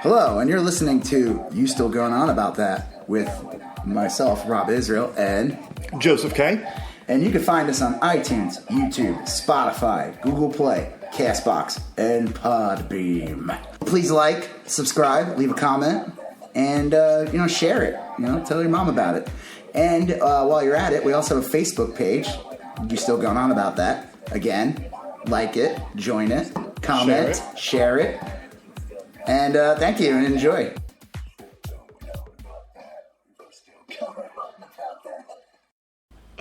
Hello, and you're listening to You Still Going On About That with myself, Rob Israel, and Joseph K. And you can find us on iTunes, YouTube, Spotify, Google Play, Castbox, and Podbeam. Please like, subscribe, leave a comment, and share it. Tell your mom about it. And while you're at it, we also have a Facebook page. You Still Going On About That. Again, like it, join it, comment, share it. And thank you and enjoy.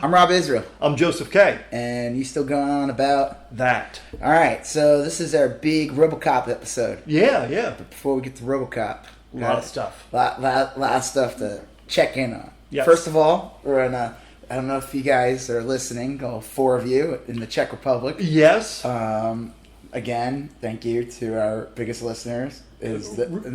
I'm Rob Israel. I'm Joseph K. And you still going on about that. All right, so this is our big Robocop episode. Yeah. But before we get to Robocop, a lot of stuff. Lot of stuff to check in on. Yes. First of all, we're on I don't know if you guys are listening, all four of you in the Czech Republic. Yes. Again, thank you to our biggest listeners. In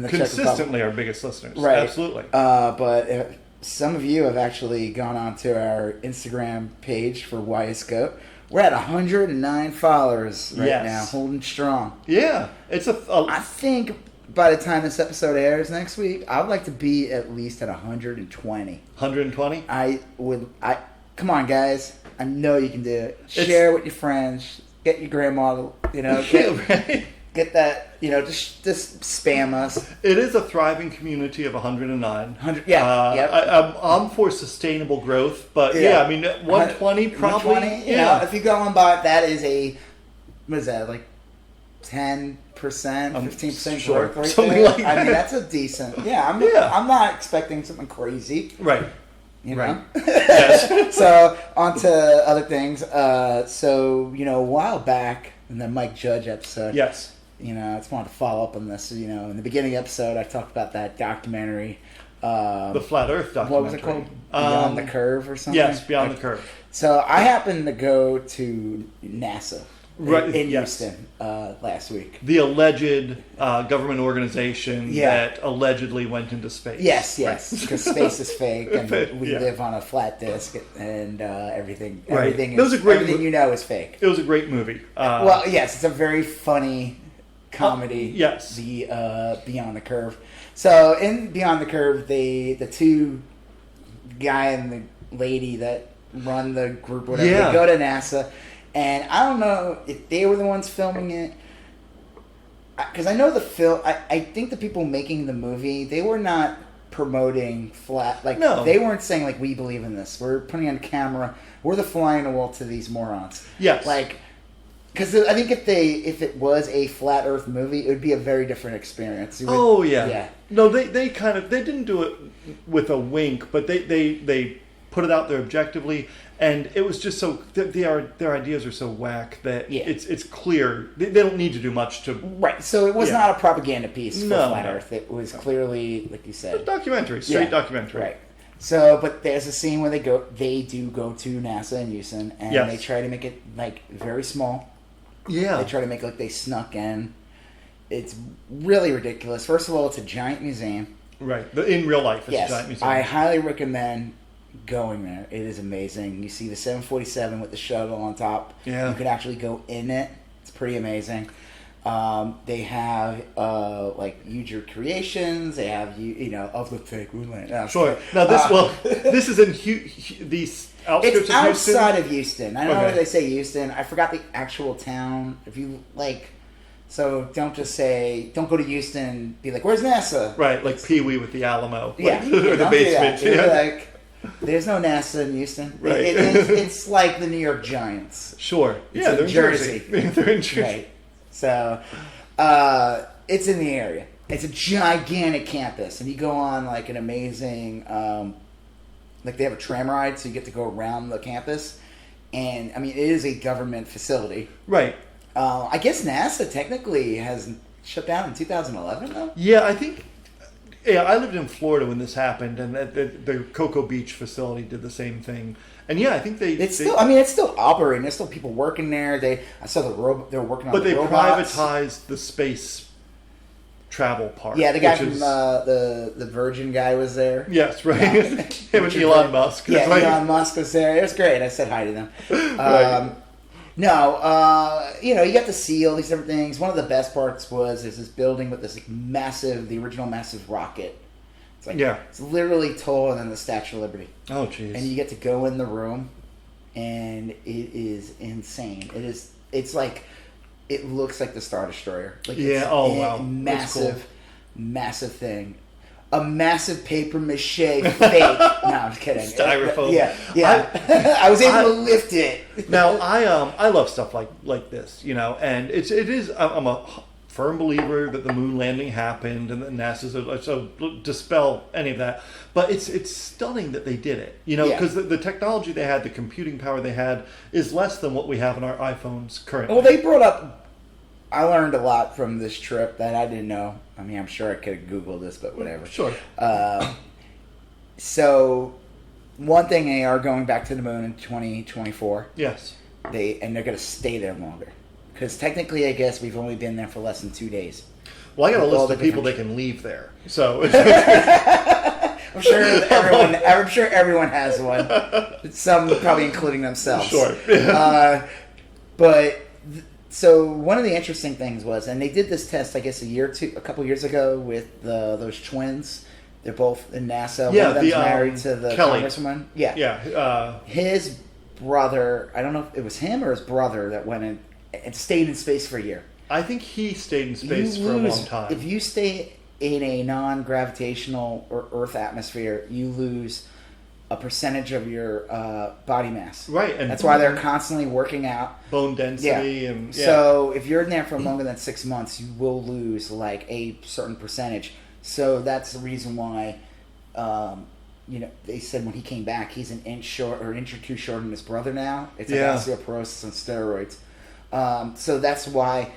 the Consistently our biggest listeners. Right. Absolutely. But some of you have actually gone on to our Instagram page for YSGOAT. We're at 109 followers right now, holding strong. Yeah. I think by the time this episode airs next week, I would like to be at least at 120. 120? Come on, guys. I know you can do it. Share with your friends. Get your grandma, get that, just spam us. It is a thriving community of 109. I'm for sustainable growth, but 120 probably. 120, if you go on by, that is what is that, like 10%, 15% growth right something there? Like that. I mean, that's a decent, I'm not expecting something crazy. Right. Right. Yes. So, on to other things. A while back in the Mike Judge episode. Yes. I just wanted to follow up on this. In the beginning episode, I talked about that documentary. The Flat Earth documentary. What was it called? Beyond the Curve or something? Yes, Beyond the Curve. So, I happened to go to NASA. Right, in Houston last week. The alleged government organization that allegedly went into space. Yes, because space is fake, and we live on a flat disk, and everything. Right. Everything is fake. It was a great movie. It's a very funny comedy. Yes. The Beyond the Curve. So in Beyond the Curve, the two guy and the lady that run the group, whatever, they go to NASA. And I don't know if they were the ones filming it, because I know the film. I think the people making the movie, they were not promoting flat. They weren't saying we believe in this. We're putting on camera. We're the fly on the wall to these morons. Yes. Because I think if it was a flat Earth movie, it would be a very different experience. Yeah. No, they didn't do it with a wink, but they put it out there objectively. And it was just so their ideas are so whack that it's clear they don't need to do much to. Right. So it was not a propaganda piece for Flat Earth. It was clearly, like you said, a documentary, straight documentary. Right. So, but there's a scene where they do go to NASA in Houston, and they try to make it very small. Yeah. They try to make it they snuck in. It's really ridiculous. First of all, it's a giant museum. Right. In real life, it's a giant museum. I highly recommend going there. It is amazing. You see the 747 with the shuttle on top. Yeah. You could actually go in it. It's pretty amazing. They have use your creations. They have of the fake moonlight. Sure. Now this is in these outskirts it's of Houston. Outside of Houston. I don't know if they say Houston. I forgot the actual town. If you so don't go to Houston and be like, where's NASA? Right, like Pee Wee with the Alamo. Yeah. Or the basement. There's no NASA in Houston. Right. It's like the New York Giants. Sure. They're in Jersey. They're in Jersey. Right. So, it's in the area. It's a gigantic campus. And you go on an amazing, they have a tram ride, so you get to go around the campus. And, it is a government facility. Right. I guess NASA technically has shut down in 2011, though? Yeah, I think... Yeah, I lived in Florida when this happened, and the Cocoa Beach facility did the same thing. And I think it's still operating. There's still people working there. I saw they're working on. But they robots. Privatized the space travel part. Yeah, the guy from the Virgin guy was there. Yes, right. Him and Elon Musk. Yeah, Elon Musk was there. It was great. I said hi to them. Right. No, you got to see all these different things. One of the best parts was this building with this the original massive rocket. It's it's literally taller than the Statue of Liberty. Oh, jeez. And you get to go in the room, and it is insane. It's like, it looks like the Star Destroyer. Like, wow. Massive, massive thing. A massive paper mache fake. No, I'm just kidding. Styrofoam. Yeah. I was able to lift it. Now, I love stuff like this, and it is. I'm a firm believer that the moon landing happened and that NASA's so dispel any of that. But it's stunning that they did it, because the technology they had, the computing power they had, is less than what we have in our iPhones currently. Well, they brought up. I learned a lot from this trip that I didn't know. I mean, I'm sure I could have Googled this, but whatever. Sure. So, one thing, they are going back to the moon in 2024. Yes. They're going to stay there longer. Because technically, I guess, we've only been there for less than 2 days. Well, I got a list of people that can leave there. So... I'm sure everyone has one. Some probably including themselves. Sure. So one of the interesting things was, and they did this test, I guess, a couple years ago with those twins. They're both in NASA. Yeah, one of them's married to the Kelly. congresswoman. Yeah. Yeah. His brother, I don't know if it was him or his brother that went in and stayed in space for a year. I think he stayed in space for a long time. If you stay in a non-gravitational or Earth atmosphere, you lose a percentage of your body mass. Right. And that's why they're constantly working out. Bone density. And So if you're in there for longer than 6 months, you will lose like a certain percentage. So that's the reason why, they said when he came back, he's an inch short or an inch or two shorter than his brother now. It's like osteoporosis on steroids. So that's why,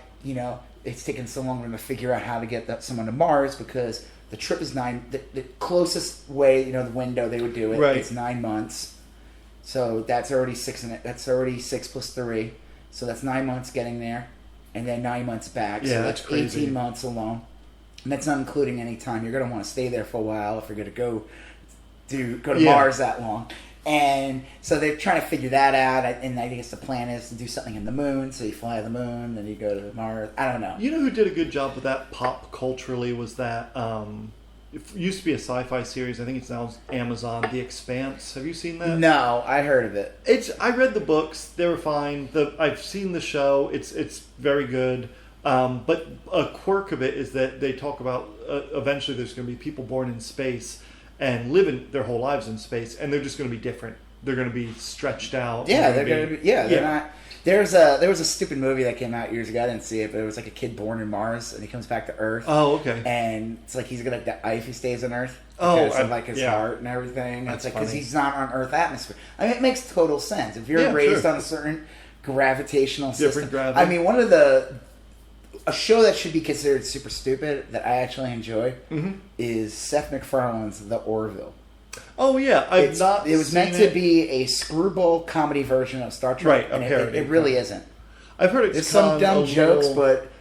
it's taken so long to figure out how to get someone to Mars, because the trip is the closest way, the window they would do it. Right. It's 9 months. So that's already 6 that's already 6 plus 3. So that's 9 months getting there, and then 9 months back. Yeah, so that's crazy. 18 months alone. And that's not including any time. You're going to want to stay there for a while if you're going to go to Mars that long. And so they're trying to figure that out, and I guess the plan is to do something in the moon. So you fly to the moon, then you go to Mars. I don't know. You know who did a good job with that pop culturally was that, it used to be a sci-fi series, I think it's now Amazon, The Expanse. Have you seen that? No, I heard of it. I read the books, they were fine. I've seen the show, it's very good. But a quirk of it is that they talk about eventually there's going to be people born in space and living their whole lives in space, and they're just going to be different. They're going to be stretched out. Yeah, they're going to be. Yeah, they're not. There was a stupid movie that came out years ago. I didn't see it, but it was like a kid born in Mars, and he comes back to Earth. Oh, okay. And it's like he's gonna die if he stays on Earth. Oh, because of like his heart and everything. That's it's like funny. because he's not on Earth atmosphere. I mean, it makes total sense if you're raised on a certain gravitational system. Different gravity. I mean, a show that should be considered super stupid that I actually enjoy is Seth MacFarlane's The Orville. Oh yeah, It was meant to be a screwball comedy version of Star Trek, right? And it really isn't. I've heard it's There's some dumb jokes, but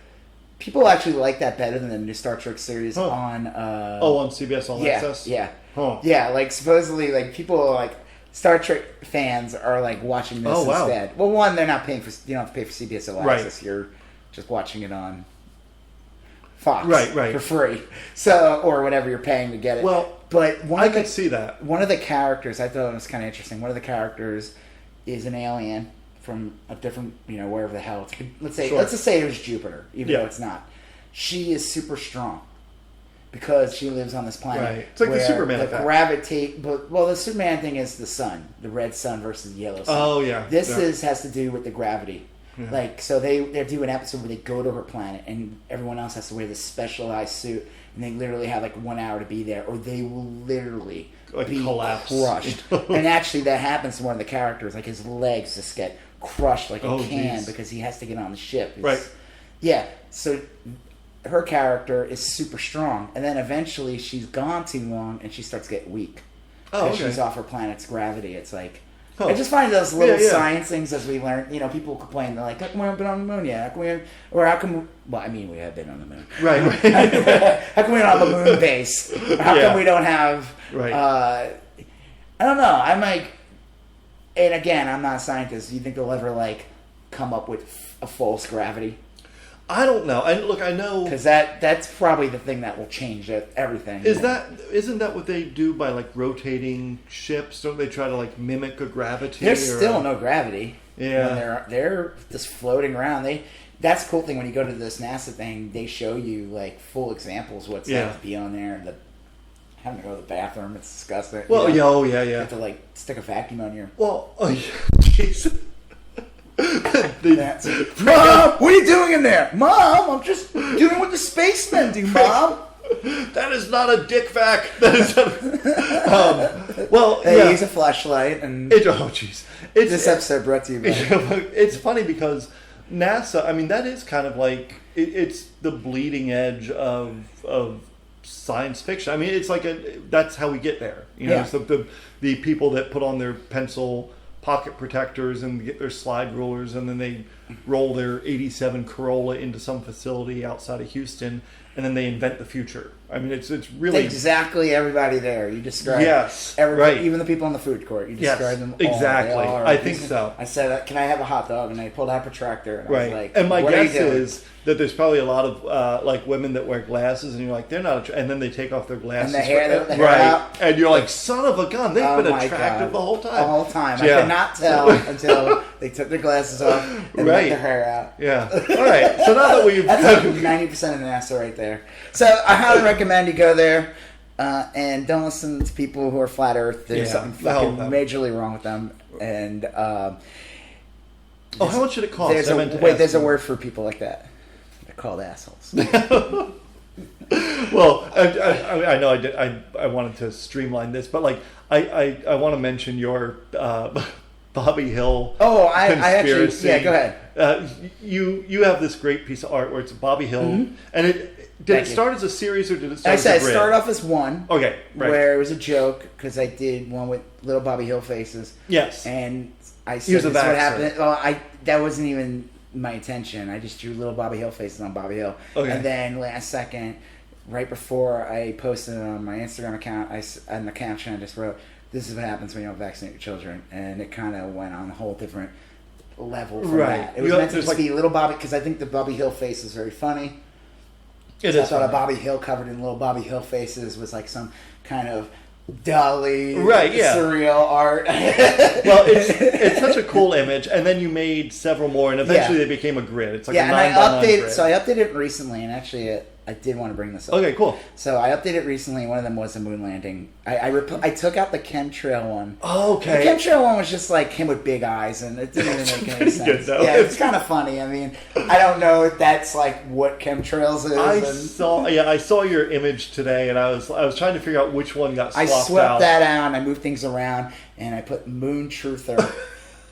people actually like that better than the new Star Trek series on. On CBS All Access. Yeah, huh. yeah. Like supposedly, like people like Star Trek fans are like watching this instead. Well, one, they're not paying for. You don't have to pay for CBS All Access. You're just watching it on Fox, right, for free. So, or whatever you're paying to get it. Well, but I could see that. One of the characters, I thought it was kind of interesting. One of the characters is an alien from a different, wherever the hell. Let's just say it was Jupiter, even though it's not. She is super strong because she lives on this planet. Right. It's like the Superman effect. The Superman thing is the sun, the red sun versus the yellow sun. Oh yeah. This has to do with the gravity. Yeah. Like, so they do an episode where they go to her planet and everyone else has to wear this specialized suit, and they literally have like 1 hour to be there, or they will literally be collapse. Crushed. And actually that happens to one of the characters, like his legs just get crushed like a can because he has to get on the ship. Right. Yeah. So her character is super strong, and then eventually she's gone too long and she starts to get weak. Because she's off her planet's gravity. It's like, I just find those little science things as we learn. People complain. They're like, how come we haven't been on the moon yet? How come... Well, I mean, we have been on the moon. Right. How come we don't have a moon base? How come we don't have... Right. I don't know. I'm like... And again, I'm not a scientist. You think they'll ever, like, come up with a false gravity? I don't know. And look, I know because that's probably the thing that will change everything. Isn't that what they do by like rotating ships? Don't they try to like mimic a gravity? There's still no gravity. Yeah, when they're just floating around. That's the cool thing when you go to this NASA thing. They show you like full examples what's like to be on there. Having to go to the bathroom, it's disgusting. Well, You have to like stick a vacuum on your. Well, jeez. Mom, what are you doing in there? Mom, I'm just doing what the spacemen do, Mom. That is not a dick vac. That is they use a flashlight and. Jeez. This episode brought to you by. It's funny because NASA. I mean, that is kind of like it's the bleeding edge of science fiction. I mean, it's like that's how we get there. So the people that put on their pencil pocket protectors and get their slide rulers, and then they roll their 87 Corolla into some facility outside of Houston, and then they invent the future. I mean, it's really exactly everybody there. You described everybody, right? Even the people in the food court. You described them all. Exactly. I think so. I said, "Can I have a hot dog?" And they pulled out a protractor. And I was like, and my guess is that there's probably a lot of like women that wear glasses, and you're like, they're not, and then they take off their glasses, and the hair out, and you're like, son of a gun, they've been attractive the whole time. The whole time, I could not tell until they took their glasses off and let their hair out. Yeah. All right. So now that we've that's like 90% of NASA right there. So I highly recommend you go there. And don't listen to people who are flat Earth. There's something fucking majorly wrong with them. And how much should it cost? There's a word for people like that. They're called assholes. Well, I know I wanted to streamline this, but like I want to mention your Bobby Hill. Oh, I actually go ahead. You have this great piece of art where it's Bobby Hill, and Did it start as a series or did it start as a grid? I started off as one. Okay, right. Where it was a joke because I did one with little Bobby Hill faces. Yes. And I said, this is what happened. Well, that wasn't even my intention. I just drew little Bobby Hill faces on Bobby Hill. Okay. And then last second, right before I posted it on my Instagram account, on the caption I just wrote, "This is what happens when you don't vaccinate your children." And it kind of went on a whole different level from that. It was meant to just be little Bobby, because I think the Bobby Hill face is very funny. I thought a Bobby Hill covered in little Bobby Hill faces was like some kind of Dali, surreal art. Well, it's such a cool image, and then you made several more, and eventually they became a grid. It's like a 9x9 grid. So I updated it recently, and actually I did want to bring this up. Okay, cool. So I updated it recently, and one of them was the moon landing. I took out the chemtrail one. Oh, okay. The chemtrail one was just like him with big eyes, and it didn't even make any sense. Good, though. Yeah, it's kind of funny. I mean, I don't know if that's like what chemtrails is. I saw your image today, and I was trying to figure out which one got swapped out. I swept that out, and I moved things around, and I put Moon Truther.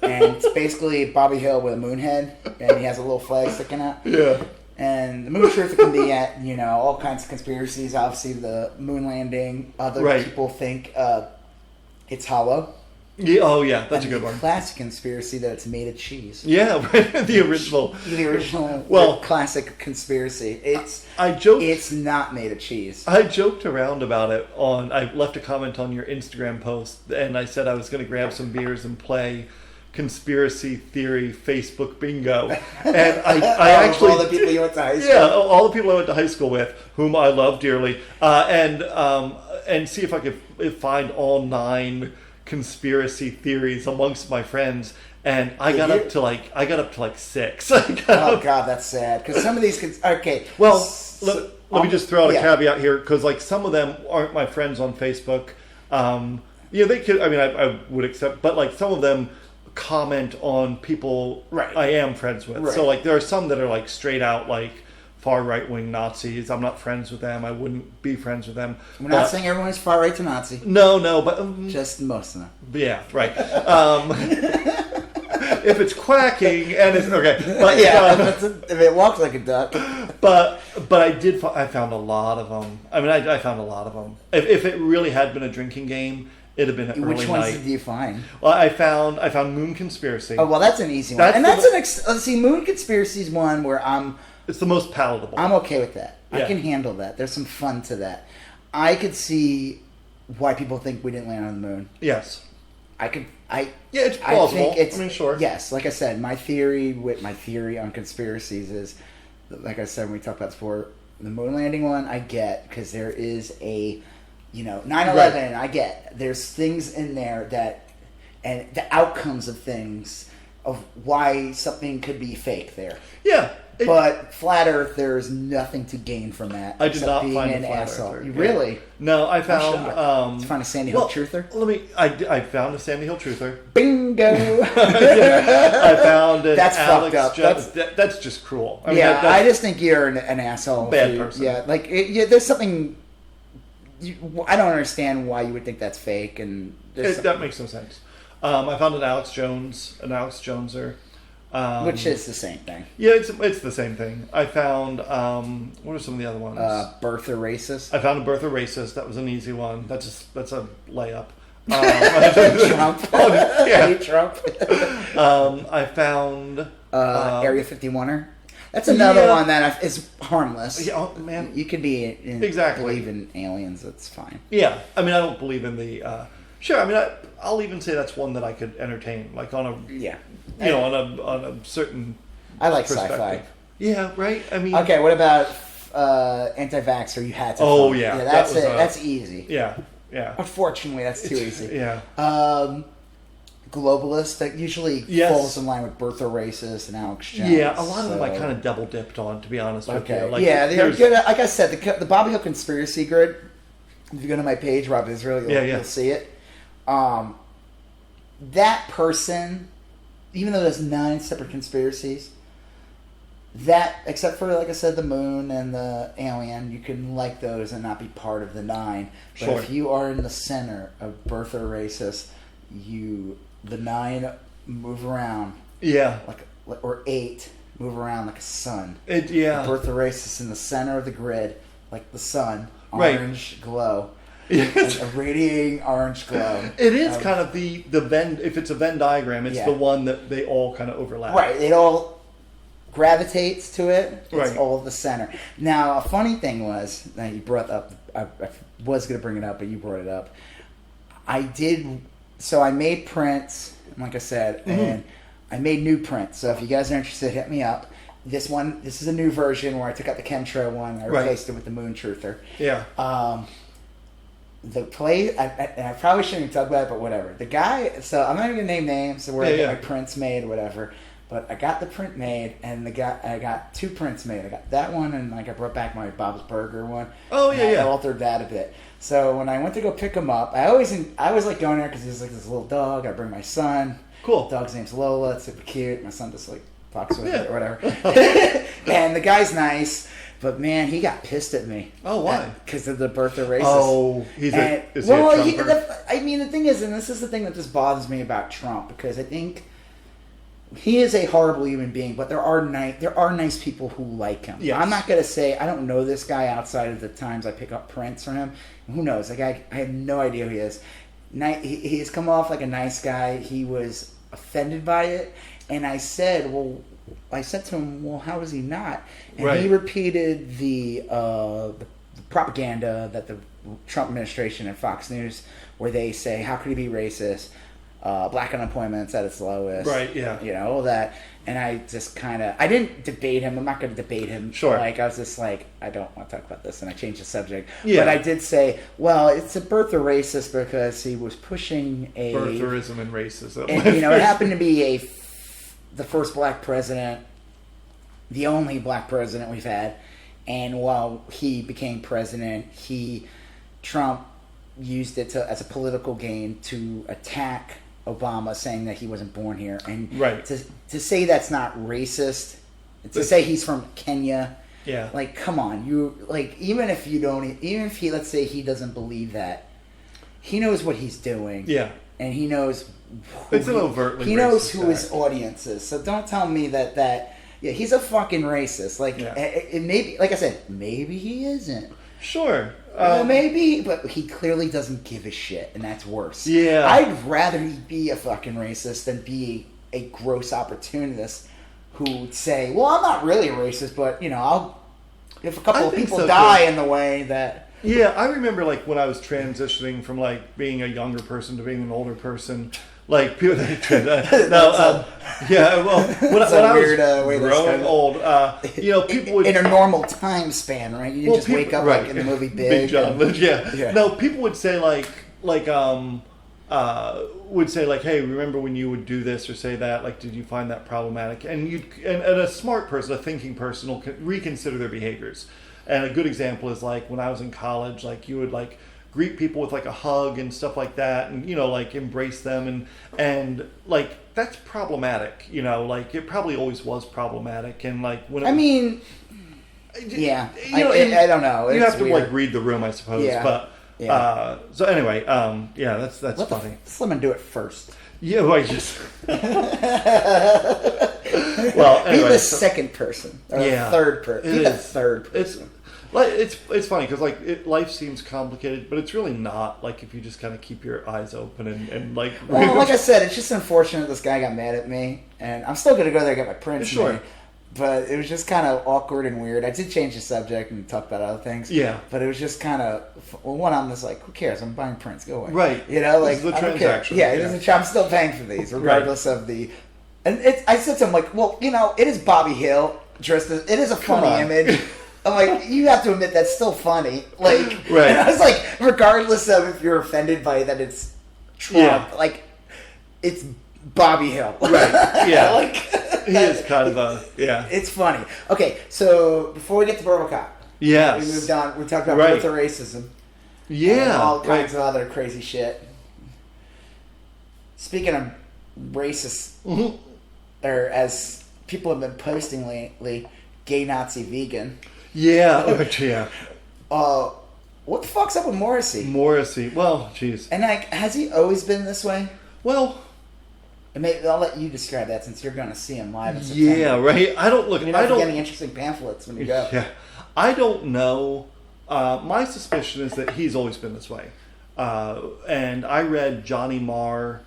And it's basically Bobby Hill with a moon head, and he has a little flag sticking out. Yeah. And the moon truth can be at, all kinds of conspiracies. Obviously, the moon landing. Other people think it's hollow. Yeah, oh, yeah. That's a good one. Classic conspiracy that it's made of cheese. Yeah, right. The original. Classic conspiracy. I joked. It's not made of cheese. I joked around about it I left a comment on your Instagram post, and I said I was going to grab some beers and play conspiracy theory Facebook bingo, and I actually all the people you went to high school. Yeah, all the people I went to high school with, whom I love dearly, and see if I could find all 9 conspiracy theories amongst my friends. And I got up to like 6. Oh God, that's sad. Because some of these Well, let me just throw out a caveat here, because like some of them aren't my friends on Facebook. They could. I mean, I would accept, but like some of them comment on people I am friends with. Right. So like there are some that are like straight out like far right wing Nazis. I'm not friends with them. I wouldn't be friends with them. We're not saying everyone's far right to Nazi. No, but just most of them. Yeah, right. If it's quacking and it's okay, but if it walks like a duck. But I found a lot of them. I mean, I found a lot of them. If it really had been a drinking game, it'd have been an early night. Which ones did you find? Well, I found Moon Conspiracy. Oh, well, that's an easy one. Moon Conspiracy is one where it's the most palatable. I'm okay with that. Yeah. I can handle that. There's some fun to that. I could see why people think we didn't land on the moon. Yes. I could it's plausible. I think sure. Yes, like I said, my theory on conspiracies is, like I said when we talked about this before, the moon landing one I get because there is a, 9/11. Right. I get there's things in there that, and the outcomes of things of why something could be fake there. Yeah. But flat Earth, there is nothing to gain from that. I did not find an a flat asshole. Earther. You really? No, I found. Did you find a Sandy Hook truther? I found a Sandy Hill truther. Bingo! I found an That's Alex fucked up. That's just cruel. I just think you're an asshole. Bad person. Yeah, there's something. I don't understand why you would think that's fake, and that makes no sense. I found an Alex Joneser. Which is the same thing. Yeah, it's the same thing. I found what are some of the other ones? Birther Racist. I found a Birther Racist. That was an easy one. That's a layup. Trump. Yeah. Trump. I found Area 51er. That's another one that is harmless. Yeah, man. You could be believe in aliens. That's fine. Yeah, I don't believe in the. Sure, I'll even say that's one that I could entertain, like on a on a certain. I like sci-fi. Yeah, right. Okay, what about anti-vaxxer? You had to. Oh yeah, that's it. That's easy. Yeah. Unfortunately, that's too easy. Yeah. Globalist that usually falls in line with Birther Racist and Alex Jones. Yeah, a lot of them I kind of double dipped on, to be honest with you. Like, they're good. Like I said, the Bobby Hill conspiracy grid. If you go to my page, Rob Israel, you'll see it. That person, even though there's 9 separate conspiracies, that, except for, like I said, the moon and the alien, you can like those and not be part of the 9. But if you are in the center of Birther Racist, the 9 move around. Yeah. Or 8 move around like a sun. Birther Racist in the center of the grid, like the sun, orange glow. A radiating orange glow. It is kind of the Venn. If it's a Venn diagram, it's the one that they all kind of overlap. Right. It all gravitates to it. It's all the center. Now, a funny thing was that you brought up. I was going to bring it up, but you brought it up. I did. So I made prints, like I said, and I made new prints. So if you guys are interested, hit me up. This is a new version where I took out the chemtrail one. And I replaced it with the moon truther. Yeah. The play, I probably shouldn't even talk about it, but whatever. The guy, so I'm not even gonna name names, so where I get my prints made, whatever. But I got the print made, and I got 2 prints made. I got that one, and I brought back my Bob's Burger one. Oh yeah, I altered that a bit. So when I went to go pick him up, I always like going there because he's like this little dog. I bring my son. Cool. The dog's name's Lola. It's super cute. My son just fucks with it or whatever. And the guy's nice. But man, he got pissed at me. Oh, why? Because of the Birther Racist. Oh, is he a Trumper? The thing is, and this is the thing that just bothers me about Trump, because I think he is a horrible human being, but there are nice people who like him. Yes. I'm not gonna say I don't know this guy outside of the times I pick up prints from him. Who knows? I have no idea who he is. He's come off like a nice guy. He was offended by it, and I said to him, well, how is he not? And he repeated the propaganda that the Trump administration and Fox News, where they say, how could he be racist? Black unemployment's at its lowest. Right, yeah. All that. And I just I didn't debate him. I'm not going to debate him. Sure. I was just I don't want to talk about this, and I changed the subject. Yeah. But I did say, well, it's a Birther Racist because he was pushing a... Birtherism and racism. And, it happened to be the first black president, the only black president we've had, and while he became president, Trump used it as a political gain to attack Obama, saying that he wasn't born here, and to say that's not racist, to say he's from Kenya, come on, even if he, let's say he doesn't believe that, he knows what he's doing, and he knows it's an overtly he knows who his audience is. So don't tell me that he's a fucking racist. It maybe, like I said, maybe he isn't. Sure. Maybe, but he clearly doesn't give a shit, and that's worse. Yeah. I'd rather he be a fucking racist than be a gross opportunist who would say, well, I'm not really a racist, but, if a couple of people die in the way that... Yeah, I remember when I was transitioning from being a younger person to being an older person, Like people yeah, well, when I was growing old, people would in a normal time span, right? You just wake up like in the movie Big John. No, people would say would say like, hey, remember when you would do this or say that? Like, did you find that problematic? And and a smart person, a thinking person, will reconsider their behaviors. And a good example is like when I was in college, like you would like greet people with like a hug and stuff like that, and like embrace them, and like that's problematic. Like it probably always was problematic, and like when I don't know. You have to like read the room, I suppose. Yeah. But so anyway, that's funny. Someone do it first. Yeah, well, just be the second person or the third person. Be the third person. It's funny because like life seems complicated, but it's really not. Like if you just kind of keep your eyes open and like. Well, like I said, it's just unfortunate this guy got mad at me, and I'm still gonna go there and get my prints. Sure. Made, but it was just kind of awkward and weird. I did change the subject and talk about other things. Yeah. But it was just kind of one. I'm just like, who cares? I'm buying prints. Go away. Right. Like this is a transaction. Yeah, it is I'm still paying for these, regardless of the. And I said to him like, well, it is Bobby Hill dressed as. It is a funny image. I'm like, you have to admit that's still funny. Like, right. And I was like, regardless of if you're offended by that, it's Trump. Like, it's Bobby Hill. Right. Yeah. Like, he is kind of It's funny. Okay, so before we get to Robocop, we moved on. We talked about filter racism. Yeah. And all kinds of other crazy shit. Speaking of racist, or as people have been posting lately, gay Nazi vegan. Yeah. What the fuck's up with Morrissey? Well, jeez. And like, has he always been this way? Well, I'll let you describe that since you're going to see him live in September. Yeah, right. I don't look. You're not getting interesting pamphlets when you go. Yeah, I don't know. My suspicion is that he's always been this way. And I read Johnny Marr.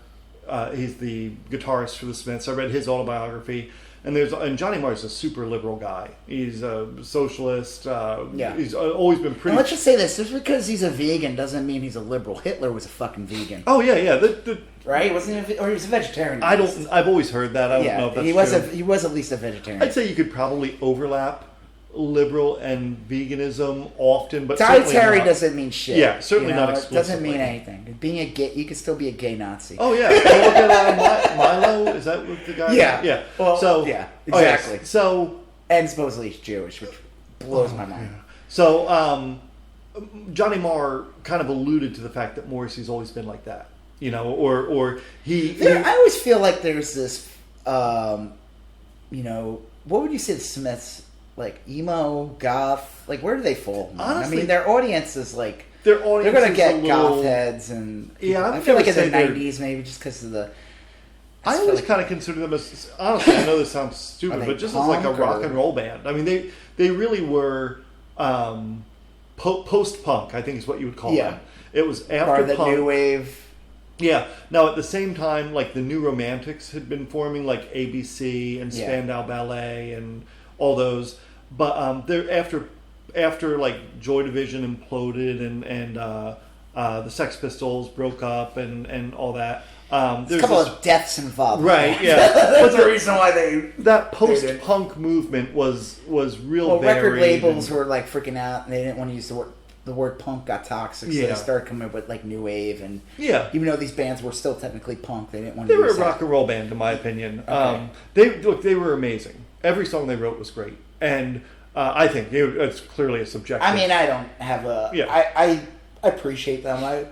He's the guitarist for the Smiths. I read his autobiography. And Johnny Marr's a super liberal guy. He's a socialist. He's always been pretty. And let's just say this: just because he's a vegan doesn't mean he's a liberal. Hitler was a fucking vegan. Oh yeah. Right? Wasn't he? Or he was a vegetarian. I've always heard that. I don't know if that's true. He was at least a vegetarian. I'd say you could probably overlap liberal and veganism often, but dietary doesn't mean shit. Yeah, certainly not exclusively. It doesn't mean anything. Being a gay, you can still be a gay Nazi. Oh yeah, look at Milo. Is that what the guy? Yeah. Well, so exactly. Oh, yes. So and supposedly he's Jewish, which blows my mind. Yeah. So Johnny Marr kind of alluded to the fact that Morrissey's always been like that, or he. I always feel like there's this, what would you say the Smiths? Like emo, goth, like where do they fall? Honestly, I mean, their audience is like they're going to get goth heads, and I feel like in the '90s maybe just because of the. I always kind of consider them as honestly. I know this sounds stupid, but just as like a rock and roll band. I mean, they really were post punk. I think is what you would call them. It was after the punk. New Wave. Yeah. Now at the same time, like the New Romantics had been forming, like ABC and Spandau Ballet and all those, but they're after like Joy Division imploded and the Sex Pistols broke up and all that. There's a couple of deaths involved, right? Yeah, that's the reason why that post-punk movement was real. Well, record labels were like freaking out, and they didn't want to use the word punk got toxic, so they started coming up with like new wave and even though these bands were still technically punk, they didn't want to. They were a rock and roll band, in my opinion. Okay. They were amazing. Every song they wrote was great, and I think it's clearly a subjective. I mean, I don't have a. Yeah. I appreciate them. I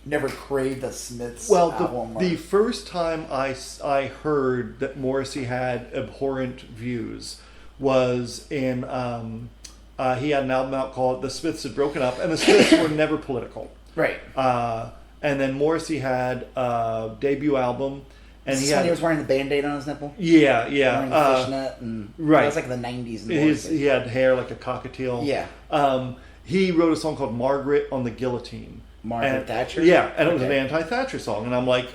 never craved the Smiths album. The first time I heard that Morrissey had abhorrent views was in he had an album out called "The Smiths Had Broken Up," and the Smiths were never political. Right. And then Morrissey had a debut album. And he was wearing the Band-Aid on his nipple? Yeah. Wearing the fishnet. And right. It was like the 90s. He had hair like a cockatiel. Yeah. He wrote a song called Margaret on the Guillotine. Margaret Thatcher? Yeah, and it was an anti-Thatcher song. And I'm like,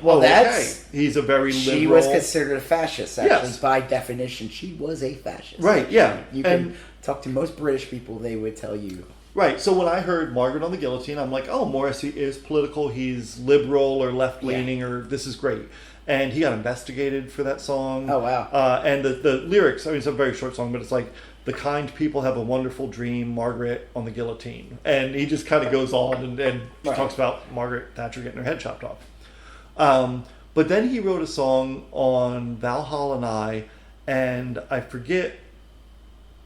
he's a very liberal... She was considered a fascist, actually. Yes. By definition, she was a fascist. Right, yeah. You can talk to most British people, they would tell you Right. So when I heard Margaret on the Guillotine, I'm like, oh, Morrissey is political. He's liberal or left-leaning, or this is great. And he got investigated for that song. Oh, wow. And the lyrics, I mean, it's a very short song, but it's like, the kind people have a wonderful dream, Margaret on the guillotine. And he just kind of goes on and talks about Margaret Thatcher getting her head chopped off. But then he wrote a song on Valhalla and I forget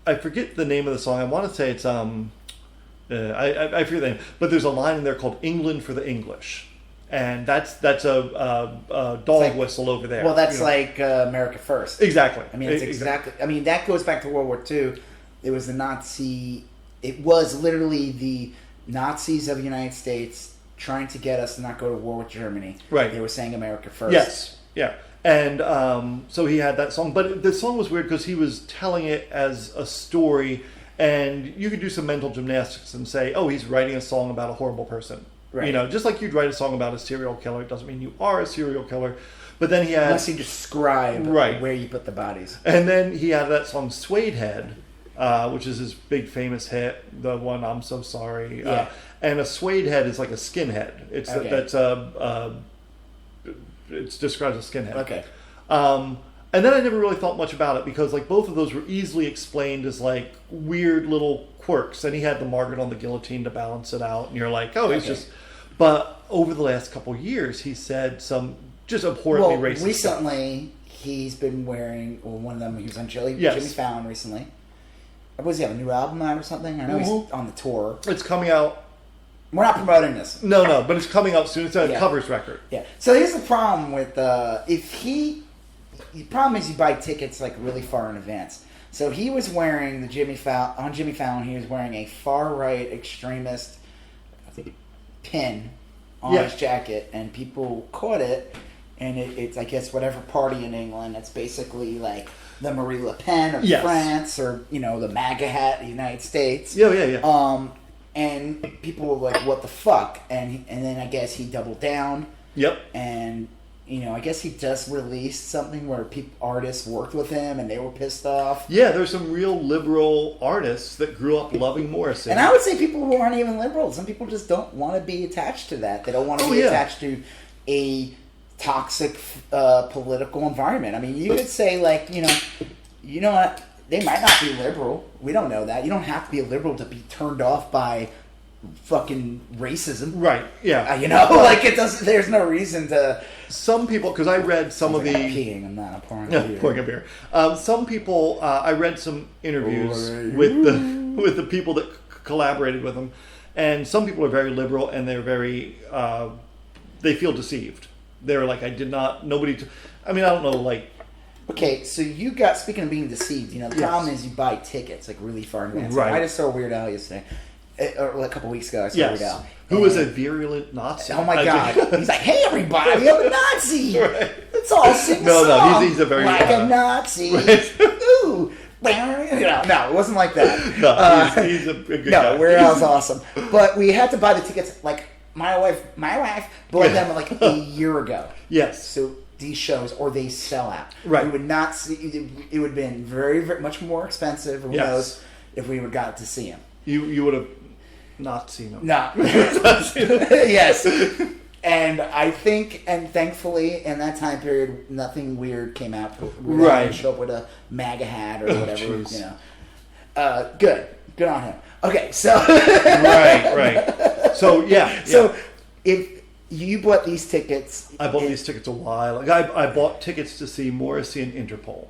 the name of the song. I want to say it's I forget the name, but there's a line in there called "England for the English," and that's a dog whistle over there. Well, that's like America First. Exactly. I mean, it's exactly. I mean, that goes back to World War II. It was the Nazi. It was literally the Nazis of the United States trying to get us to not go to war with Germany. Right. They were saying America First. Yes. Yeah. And so he had that song, but the song was weird because he was telling it as a story, and you could do some mental gymnastics and say, "Oh, he's writing a song about a horrible person." Right. You know, just like you'd write a song about a serial killer. It doesn't mean you are a serial killer. But then he had... Unless you describe where you put the bodies. And then he had that song Suede Head, which is his big famous hit, the one I'm So Sorry. Yeah. And a suede head is like a skinhead. It's it's described as a skinhead. Okay. And then I never really thought much about it because like both of those were easily explained as like weird little quirks. And he had the Margaret on the Guillotine to balance it out. And you're like, oh, he's just... But over the last couple of years, he said some just abhorrently racist recently, stuff. He's been wearing... Well, one of them, he was on Jimmy Fallon recently. Was he have a new album out or something? I know he's on the tour. It's coming out... We're not promoting this. No, but it's coming out soon. It's a covers record. Yeah. So here's the problem with... The problem is you buy tickets like really far in advance. So he was wearing on Jimmy Fallon, he was wearing a far-right extremist pin on his jacket, and people caught it, and it's, I guess, whatever party in England. It's basically like the Marie Le Pen of France, or, you know, the MAGA hat of the United States. Yeah. And people were like, what the fuck? And then I guess he doubled down. Yep. And... You know, I guess he just released something where artists worked with him and they were pissed off. Yeah, there's some real liberal artists that grew up loving Morrissey. And I would say people who aren't even liberal. Some people just don't want to be attached to that. They don't want to be attached to a toxic political environment. I mean, you could say, like, you know what? They might not be liberal. We don't know that. You don't have to be a liberal to be turned off by fucking racism. Right, yeah. You know, like, it doesn't, there's no reason to... Some people, because I read some of the... I'm peeing, I'm not pouring a beer. Pouring a beer. Some people, I read some interviews with the people that collaborated with him, and some people are very liberal, and they're very, they feel deceived. They're like, I don't know, like... Okay, so speaking of being deceived, you know, the problem is you buy tickets, like, really far in advance. Right. I just saw Weird Al yesterday. Or a couple weeks ago, I saw Weird Al. Who was a virulent Nazi. Oh my God. He's like, hey everybody, I'm a Nazi. Right. Let's all sing a song. No, he's a very... Like a Nazi. Right. Ooh. No, it wasn't like that. No, he's a good guy. No, Weird Al's awesome. But we had to buy the tickets, like, my wife bought them like a year ago. Yes. So these shows, or they sell out. Right. We would not see... It would have been very, very much more expensive, who knows, if we would have got to see him. You would have... Not seen them. No. Yes. And I think, and thankfully, in that time period, nothing weird came out. Right. Show up with a MAGA hat or whatever. You know. Good on him. Okay, so. Right. So, yeah. So, if you bought these tickets. I bought these tickets a while ago. I bought tickets to see Morrissey and Interpol.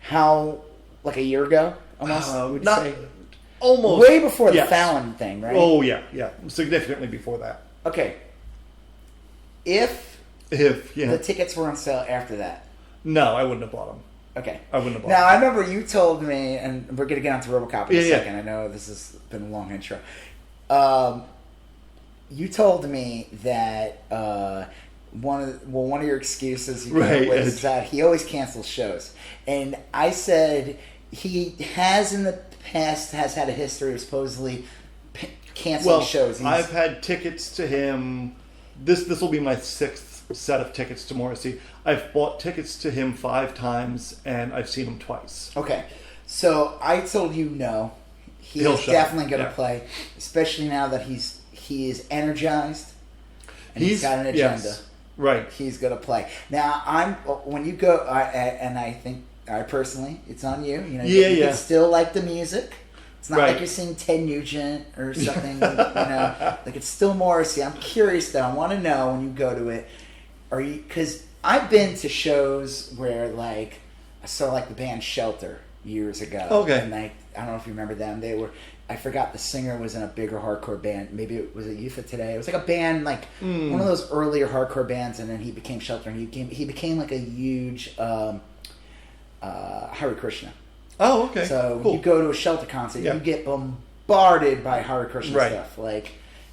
How, like a year ago? Almost? Would you say? Almost. Way before the Fallon thing, right? Oh, yeah. Significantly before that. Okay. If the tickets were on sale after that. No, I wouldn't have bought them. Okay. I wouldn't have bought them. Now, I remember you told me, and we're going to get onto Robocop in a second. I know this has been a long intro. You told me that one of your excuses was that he always cancels shows. And I said he has in the past had a history of supposedly canceling shows. I've had tickets to him. This will be my 6th set of tickets to Morrissey. I've bought tickets to him 5 times, and I've seen him twice. Okay, so I told you no. He's definitely going to play, especially now that he is energized and he's got an agenda. Yes. Right. He's going to play. Now, when you go, and I think, personally, it's on you. You know, you can still like the music. It's not like you're seeing Ted Nugent or something. You know, like it's still Morrissey. I'm curious though. I want to know when you go to it. Because I've been to shows where like I saw like the band Shelter years ago. Okay. And I don't know if you remember them. I forgot the singer was in a bigger hardcore band. Maybe it was a Youth of Today. It was like a band, like one of those earlier hardcore bands, and then he became Shelter, and he became like a huge Hare Krishna. Oh, okay. So cool. You go to a Shelter concert, you get bombarded by Hare Krishna stuff, like,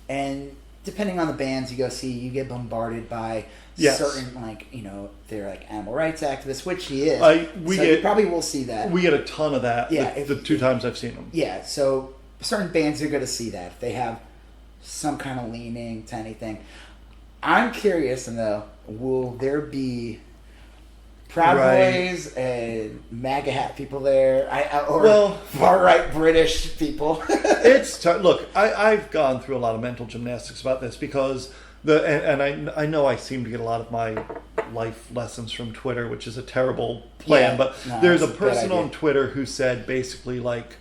and depending on the bands you go see, you get bombarded by certain, like, you know, they're like animal rights activists, which he is. You probably will see that. We get a ton of that. Yeah, the 2 times I've seen them. Yeah, so certain bands are going to see that if they have some kind of leaning to anything. I'm curious, though, will there be Proud Boys and MAGA hat people there, or far right British people? Look, I've gone through a lot of mental gymnastics about this because I know I seem to get a lot of my life lessons from Twitter, which is a terrible plan. But there's a person on Twitter who said basically like,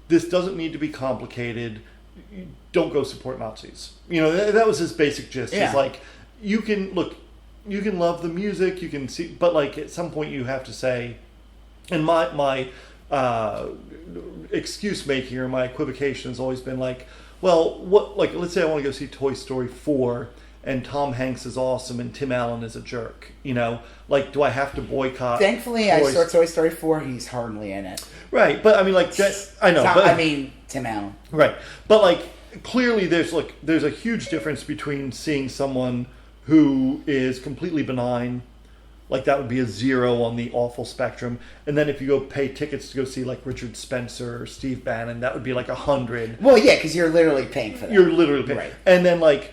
this doesn't need to be complicated. Don't go support Nazis. You know, that was his basic gist. Yeah. It's like you can love the music, you can see, but like at some point you have to say, and my excuse making or my equivocation has always been like, well, what, like, let's say I want to go see Toy Story 4 and Tom Hanks is awesome and Tim Allen is a jerk, you know, like, do I have to boycott? Thankfully, I saw Toy Story 4, he's hardly in it. Right, but I mean, like, I know, Tim Allen. Right, but like, clearly there's a huge difference between seeing someone who is completely benign, like that would be a 0 on the awful spectrum, and then if you go pay tickets to go see like Richard Spencer or Steve Bannon, that would be like 100. Well, yeah, because you're literally paying for that. You're literally paying. Right. And then like,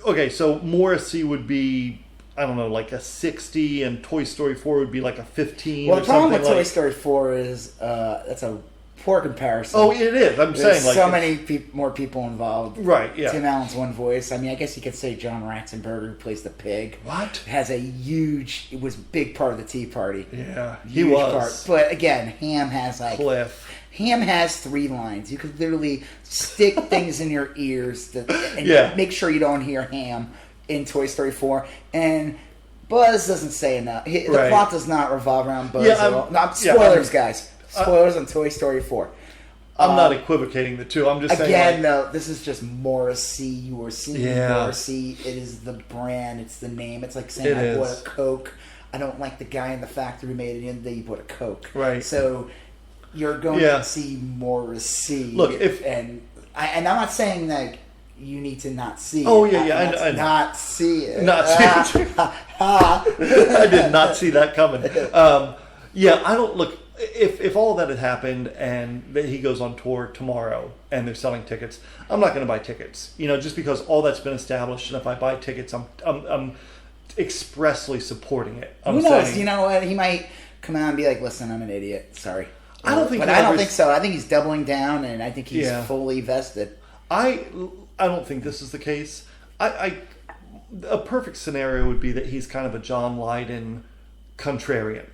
okay, so Morrissey would be, I don't know, like a 60, and Toy Story 4 would be like a 15. Well, the problem with Toy Story 4 is that's a poor comparison. Oh, it is. I'm saying like so many more people involved. Right. Yeah. Tim Allen's one voice. I mean, I guess you could say John Ratzenberger, who plays the pig. What? Has a huge. It was a big part of the Tea Party. Yeah, he was. But again, Ham has like Cliff. Ham has 3 lines. You could literally stick things in your ears and make sure you don't hear Ham in Toy Story 4. And Buzz doesn't say enough. The plot does not revolve around Buzz at all. Not spoilers, guys. Spoilers on Toy Story 4. I'm not equivocating the two. I'm just saying. Again, though, this is just Morrissey. You are seeing Morrissey. It is the brand. It's the name. It's like saying I bought a Coke. I don't like the guy in the factory who made it in the day you bought a Coke. Right. So you're going to see Morrissey. Look, I'm not saying that you need to not see it. Oh, yeah. I not see it. Not see it. I did not see that coming. I don't look. If all that had happened and then he goes on tour tomorrow and they're selling tickets, I'm not going to buy tickets. You know, just because all that's been established, and if I buy tickets, I'm expressly supporting it. Who knows? You know what? He might come out and be like, "Listen, I'm an idiot. Sorry." I don't think so. I think he's doubling down, and I think he's fully vested. I don't think this is the case. A perfect scenario would be that he's kind of a John Lydon contrarian.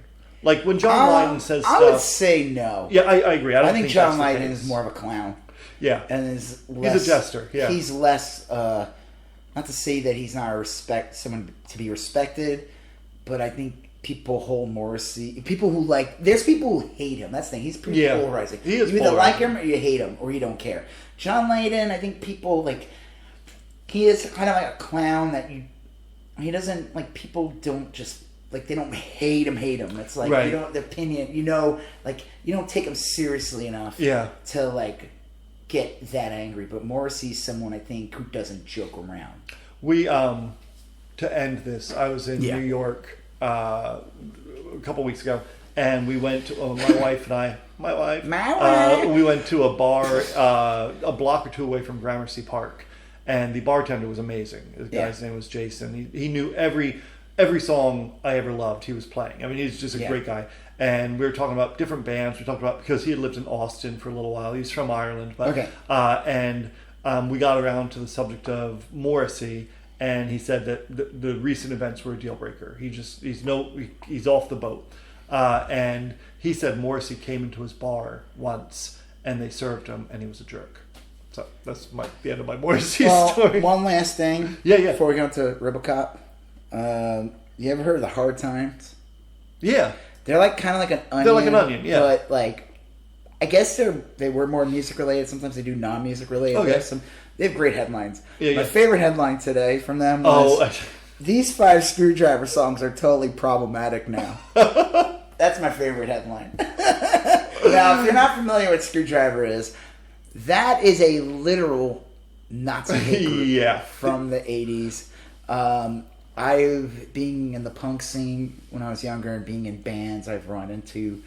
Like when John Lydon says stuff... I would say no. Yeah, I agree. I think John Lydon is more of a clown. Yeah. And he's a jester. Yeah. He's less... not to say that he's not someone to be respected, but I think people hold Morrissey... People who like... There's people who hate him. That's the thing. He's pretty polarizing. He is You either like him or you hate him, or you don't care. John Lydon, I think people like... He is kind of like a clown that you... He doesn't... Like, people don't just... Like, they don't hate him. It's like, you don't, the opinion, you know, like, you don't take him seriously enough to, like, get that angry. But Morrissey's someone, I think, who doesn't joke around. We, to end this, I was in New York a couple weeks ago, and we went to, my wife and I, we went to a bar a block or two away from Gramercy Park, and the bartender was amazing. The guy's name was Jason. He knew every every song I ever loved, he was playing. I mean, he's just a great guy. And we were talking about different bands. We talked about, because he had lived in Austin for a little while. He's from Ireland. But, we got around to the subject of Morrissey, and he said that the recent events were a deal breaker. He's off the boat. And he said Morrissey came into his bar once, and they served him, and he was a jerk. So that's the end of my Morrissey story. One last thing. Yeah. Before we go into Robocop, you ever heard of the Hard Times? Yeah. They're like kind of like an onion. They're like an onion, yeah. But like, I guess they were more music related. Sometimes they do non-music related. Okay. They have great headlines. Yeah, My favorite headline today from them was, "These 5 Screwdriver songs are totally problematic now." That's my favorite headline. Now, if you're not familiar with Screwdriver that is a literal Nazi hate group from the 80s. Being in the punk scene when I was younger and being in bands, I've run into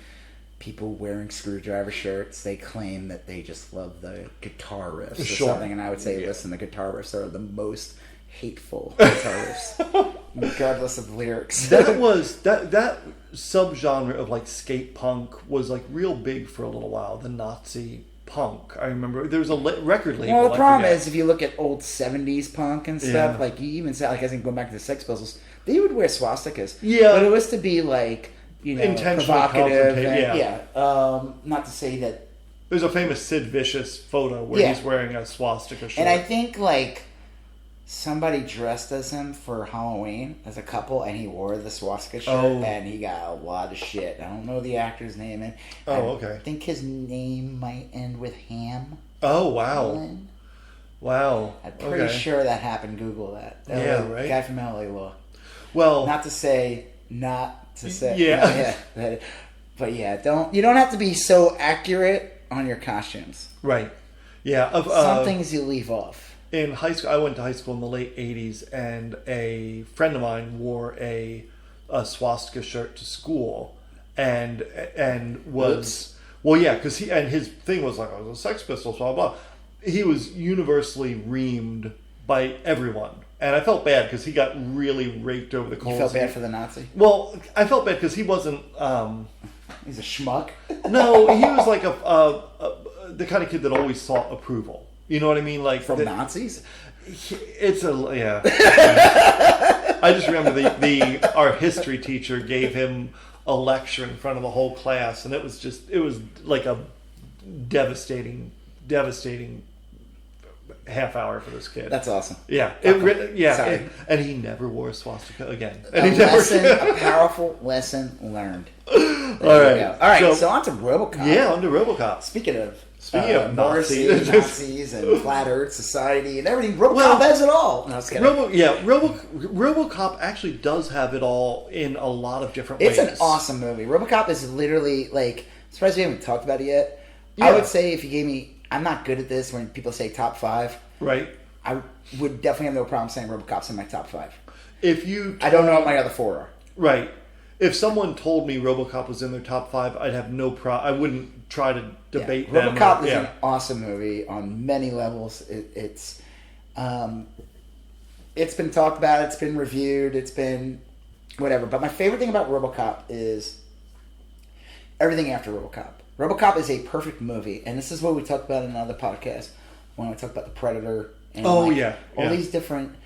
people wearing Screwdriver shirts. They claim that they just love the guitar riffs or something, and I would say, listen, the guitar riffs are the most hateful guitar riffs, regardless of lyrics. That subgenre of like skate punk was like real big for a little while. The Nazi punk. I remember there was a record label. Well, the problem is, if you look at old 70s punk and stuff, like you even said, like I think going back to the Sex Pistols, they would wear swastikas. Yeah. But it was to be like, provocative. Not to say that. There's a famous Sid Vicious photo where he's wearing a swastika shirt. And I think like somebody dressed as him for Halloween as a couple, and he wore the swastika shirt, and he got a lot of shit. I don't know the actor's name. I think his name might end with Ham. Oh, wow. Allen. Wow. I'm pretty sure that happened. Google that. Right? Guy from LA Law. Well, not to say. Yeah. But yeah, you don't have to be so accurate on your costumes. Right. Yeah. Some things you leave off. In high school, I went to high school in the late 80s, and a friend of mine wore a swastika shirt to school, and was because his thing was like, I was a Sex Pistols, blah blah. He was universally reamed by everyone, and I felt bad because he got really raked over the coals. You felt bad for the Nazi? Well, I felt bad because he wasn't. He's a schmuck. No, he was like the kind of kid that always sought approval. You know what I mean? Like from Nazis? I just remember our history teacher gave him a lecture in front of the whole class, and it was like a devastating half hour for this kid. That's awesome. Yeah. And he never wore a swastika again. A powerful lesson learned. All right. So on to Robocop. Yeah, on to Robocop. Speaking of Nazis and Flat Earth Society and everything, Robocop has it all. No, Robocop actually does have it all in a lot of different ways. It's an awesome movie. Robocop is literally like, I'm surprised we haven't talked about it yet. Yeah. I would say if you gave me, I'm not good at this when people say top 5. Right. I would definitely have no problem saying Robocop's in my top 5. I don't know what my other 4 are. Right. If someone told me Robocop was in their top 5, I'd have no problem. I wouldn't try to debate them. Robocop is an awesome movie on many levels. It's been talked about. It's been reviewed. It's been whatever. But my favorite thing about Robocop is everything after Robocop. Robocop is a perfect movie, and this is what we talked about in another podcast when we talked about the Predator. And all these different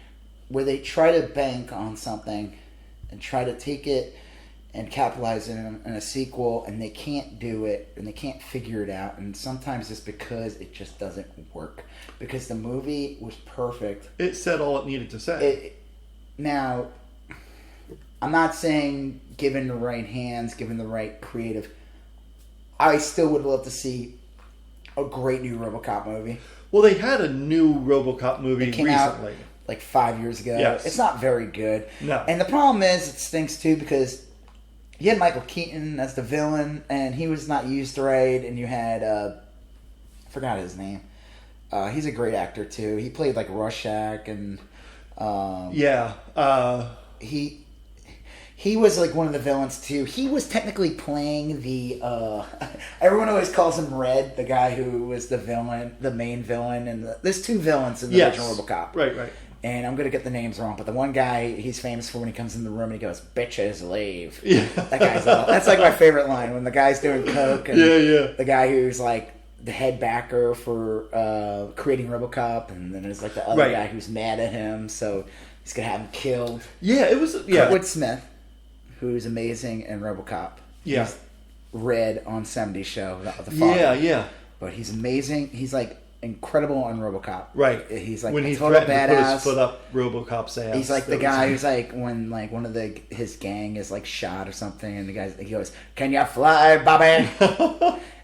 where they try to bank on something and try to take it and capitalize in a sequel, and they can't do it, and they can't figure it out, and sometimes it's because it just doesn't work. Because the movie was perfect. It said all it needed to say. Now, I'm not saying given the right hands, given the right creative, I still would love to see a great new Robocop movie. Well, they had a new Robocop movie recently. Out like 5 years ago. Yes. It's not very good. No. And the problem is, it stinks too, because you had Michael Keaton as the villain, and he was not used right, and you had, I forgot his name. He's a great actor too. He played like Rorschach, and he was like one of the villains too. He was technically playing the everyone always calls him Red, the guy who was the villain, the main villain, and there's 2 villains in the original Robocop. Right. And I'm gonna get the names wrong, but the one guy he's famous for when he comes in the room and he goes, "Bitches leave." Yeah. That's like my favorite line when the guy's doing coke and the guy who's like the head backer for creating Robocop, and then there's like the other guy who's mad at him, so he's gonna have him killed. Yeah, it was Kurtwood Smith, who's amazing in Robocop. Yeah. He's Red on 70s show, the father. Yeah. But he's amazing. He's like incredible on Robocop. Right. He's like when a he total threatened badass. to put his foot up Robocop's ass. He's like the guy who's like when like one of his gang is like shot or something, and he goes, "Can you fly, Bobby?"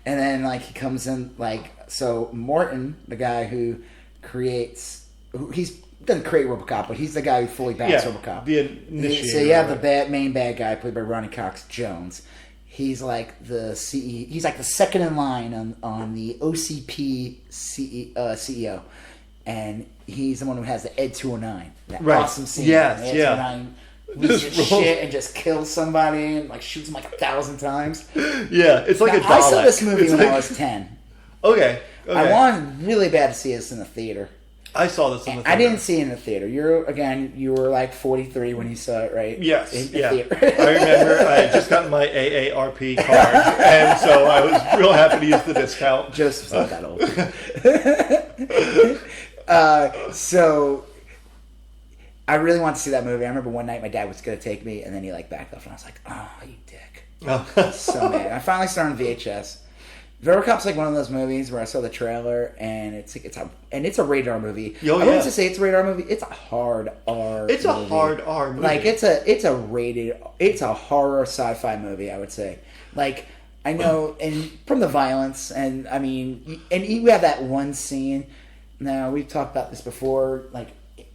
And then like he comes in like so Morton, the guy who doesn't create Robocop, but he's the guy who fully backs Robocop. The initiator. So you have the main bad guy played by Ronnie Cox Jones. He's like the CE. He's like the second in line on the OCP CEO, and he's the one who has the Ed 209. That awesome scene. Yes, Ed 209 loses shit and just kills somebody and like shoots him like 1,000 times. Yeah, it's like a Dalek. I saw this movie when I was 10. Okay. I wanted really bad to see this in the theater. I saw this in the theater. I didn't see it in the theater. You were like 43 when you saw it, right? Yes. In the theater. I remember I had just gotten my AARP card, and so I was real happy to use the discount. Joseph's not that old. So I really wanted to see that movie. I remember one night my dad was going to take me, and then he like backed off, and I was like, "Oh, you dick!" So mad. I finally saw it on VHS. Verhocop's like one of those movies where I saw the trailer and it's a rated R movie. I wouldn't just say it's a rated R movie. It's a hard R. It's movie. A hard R movie. Like it's a horror sci-fi movie. I would say. Like I know, and from the violence, and I mean, and you have that one scene. Now we've talked about this before, like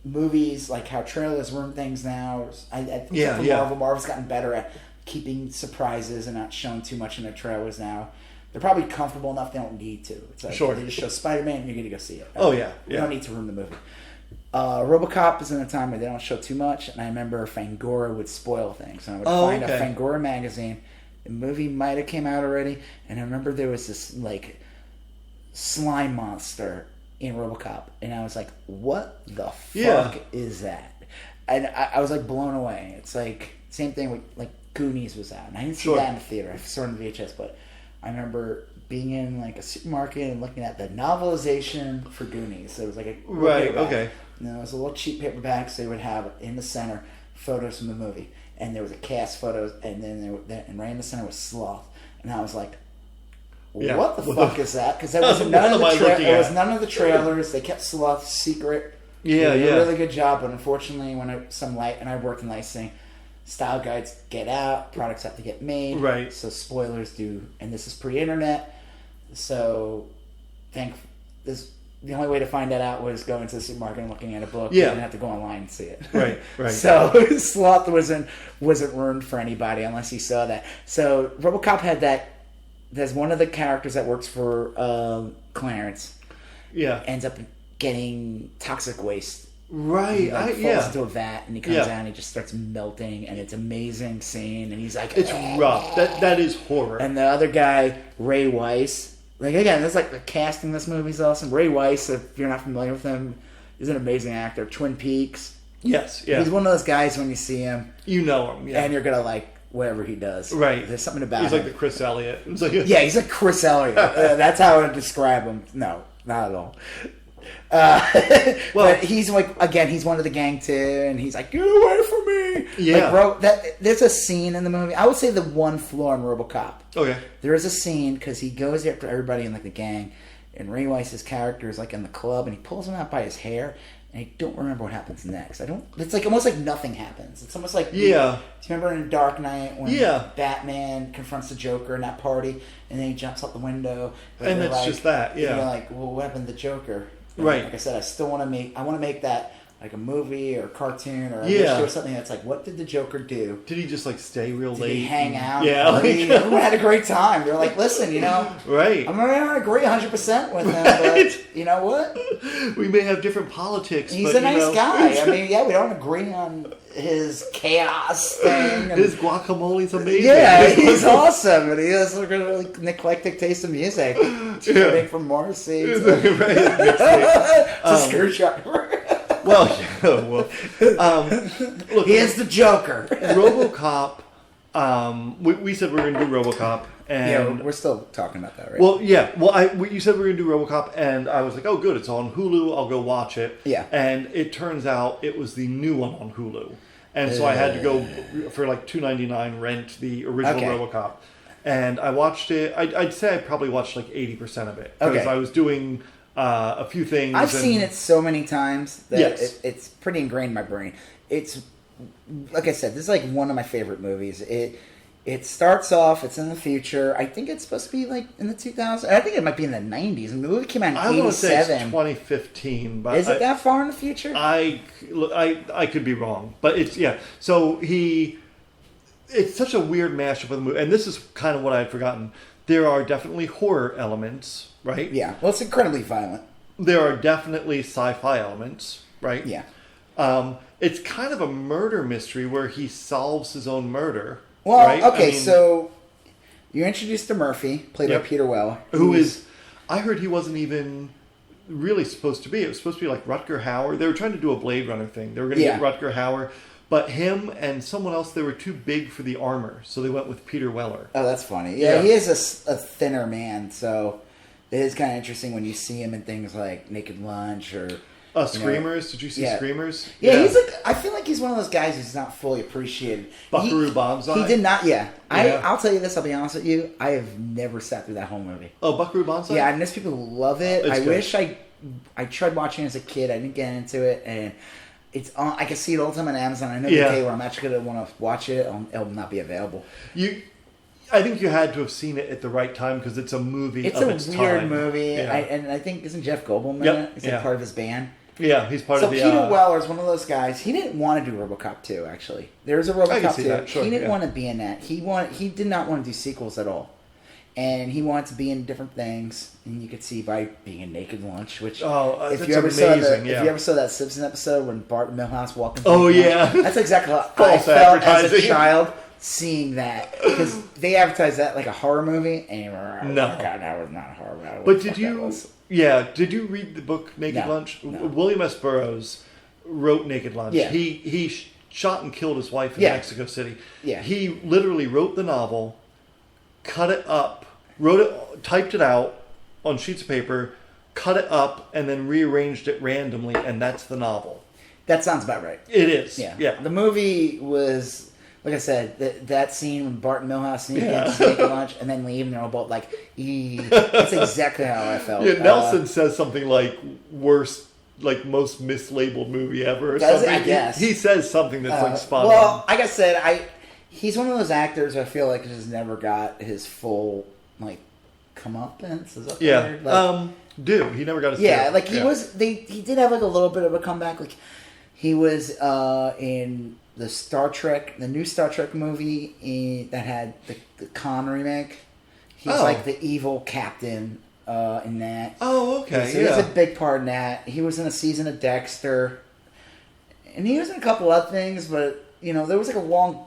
movies, like how trailers ruin things now. Marvel's gotten better at keeping surprises and not showing too much in their trailers now. They're probably comfortable enough they don't need to. It's like they just show Spider-Man and you're going to go see it. You don't need to ruin the movie. Robocop is in a time where they don't show too much, and I remember Fangoria would spoil things. And I would find a Fangoria magazine. The movie might have came out already, and I remember there was this like slime monster in Robocop, and I was like, what the fuck is that? And I was like blown away. It's like same thing with like Goonies was out, and I didn't see that in the theater. I saw it in VHS, but I remember being in like a supermarket and looking at the novelization for Goonies. So it was like a paperback. And it was a little cheap paperback, so they would have in the center photos from the movie, and there was a cast photos, and then and right in the center was Sloth, and I was like, what the fuck is that? Because there was none of the trailers. They kept Sloth secret. They did a really good job, but unfortunately, when I worked in licensing, style guides get out, products have to get made. Right. So spoilers do, and this is pre-internet. So the only way to find that out was going to the supermarket and looking at a book. You didn't have to go online and see it. Right. So Sloth wasn't ruined for anybody unless you saw that. So Robocop had that. There's one of the characters that works for Clarence. Yeah. Ends up getting toxic waste. Right. He falls into a vat and he comes out and he just starts melting, and it's an amazing scene, and he's like, it's rough. That is horror. And the other guy, Ray Weiss, like again, that's like the casting. This movie's awesome. Ray Weiss, if you're not familiar with him, is an amazing actor. Twin Peaks. Yes. Yeah. He's one of those guys when you see him, you know him, and you're gonna like whatever he does. Right. There's something about him. He's like the Chris Elliott. He's like Chris Elliott. That's how I would describe him. No, not at all. But he's like, again, he's one of the gang too, and he's like, get away from me. Yeah. Like, there's a scene in the movie. I would say the one flaw in Robocop. Okay. There is a scene because he goes after everybody in like the gang, and Ray Weiss's character is like in the club, and he pulls him out by his hair, and I don't remember what happens next. It's like almost like nothing happens. It's almost like do you remember in Dark Knight when Batman confronts the Joker in that party, and then he jumps out the window, and it's like, just that. Yeah. And you're like, well, what happened to the Joker? And right. Like I said, I want to make that like a movie or a cartoon or a show or something that's like, what did the Joker do? Did he just like stay real late? Did he hang out? Yeah. Everyone had a great time. They're like, listen, right. I'm not going to agree 100% with him, but you know what? We may have different politics. He's a nice guy. I mean, we don't agree on his chaos thing. His guacamole's amazing. Yeah, he's awesome, and he has like a really eclectic taste of music. Everything from Morrissey to Screwdriver. Well, yeah, look, he is the Joker. Robocop. We said we were going to do Robocop, and yeah, we're still talking about that, right? Well, yeah. Well, you said we were going to do Robocop, and I was like, oh, good, it's on Hulu. I'll go watch it. Yeah. And it turns out it was the new one on Hulu, and so I had to go for like $2.99 rent the original Robocop, and I watched it. I'd say I probably watched like 80% of it because I was doing a few things. I've seen it so many times that Yes. it's pretty ingrained in my brain. It's like I said, this is like one of my favorite movies. It starts off, it's in the future. I think it's supposed to be like in the 2000s. I think it might be in the 90s. And the movie came out in 87. I want to say it's 2015, but is it that far in the future? I could be wrong, but it's So it's such a weird mashup of the movie, and this is kind of what I had forgotten. There are definitely horror elements, right? Yeah. Well, it's incredibly violent. There are definitely sci-fi elements, right? Yeah. It's kind of a murder mystery where he solves his own murder. Well, right? okay, so you're introduced to Murphy, played by Peter Weller. Who is, I heard he wasn't even really supposed to be. It was supposed to be like Rutger Hauer. They were trying to do a Blade Runner thing. They were going to get Rutger Hauer, but him and someone else, they were too big for the armor, so they went with Peter Weller. Oh, that's funny. Yeah, he is a thinner man, so it is kind of interesting when you see him in things like Naked Lunch or... Screamers? Did you see Screamers? Yeah, he's like. I feel like he's one of those guys who's not fully appreciated. Buckaroo Banzai? He did not. Yeah. I'll tell you this. I'll be honest with you. I have never sat through that whole movie. Oh, Buckaroo Banzai? Yeah, and there's people who love it. It's I good. wish I tried watching it as a kid. I didn't get into it, and it's on. I can see it all the time on Amazon. I know the day where I'm actually going to want to watch it, it'll not be available. I think you had to have seen it at the right time because it's a movie. It's a weird movie, and I think isn't Jeff Goldblum in it? Is it part of his band? Yeah, he's part of the... So Peter Weller's one of those guys. He didn't want to do Robocop 2, actually. There's a Robocop 2. Sure, he didn't want to be in that. He did not want to do sequels at all. And he wanted to be in different things. And you could see by being in Naked Lunch, which... if you ever saw that Simpson episode when Bart and Milhouse walk into Lunch, that's exactly how I felt as a child seeing that. Because they advertised that like a horror movie. And God, that was not a horror movie. But did you... Yeah, did you read the book Naked Lunch? No. William S. Burroughs wrote Naked Lunch. Yeah. He shot and killed his wife in Mexico City. Yeah. He literally wrote the novel, cut it up, typed it out on sheets of paper, cut it up, and then rearranged it randomly, and that's the novel. That sounds about right. It is. Yeah. The movie was... Like I said, that scene when Bart and Milhouse sneak in, Naked Lunch, and then leave, and they're all both like, that's exactly how I felt. Yeah, Nelson says something like, worst, like, most mislabeled movie ever. Or does something. It? I guess. He says something that's like spot on. Well, like I said, he's one of those actors I feel like just never got his full, like, comeuppance. Is that weird? Like, he never got his he did have like a little bit of a comeback. Like, he was in... the new Star Trek movie that had the Khan remake. He's like the evil captain in that. Oh, okay. So he has a big part in that. He was in a season of Dexter, and he was in a couple other things. But there was like a long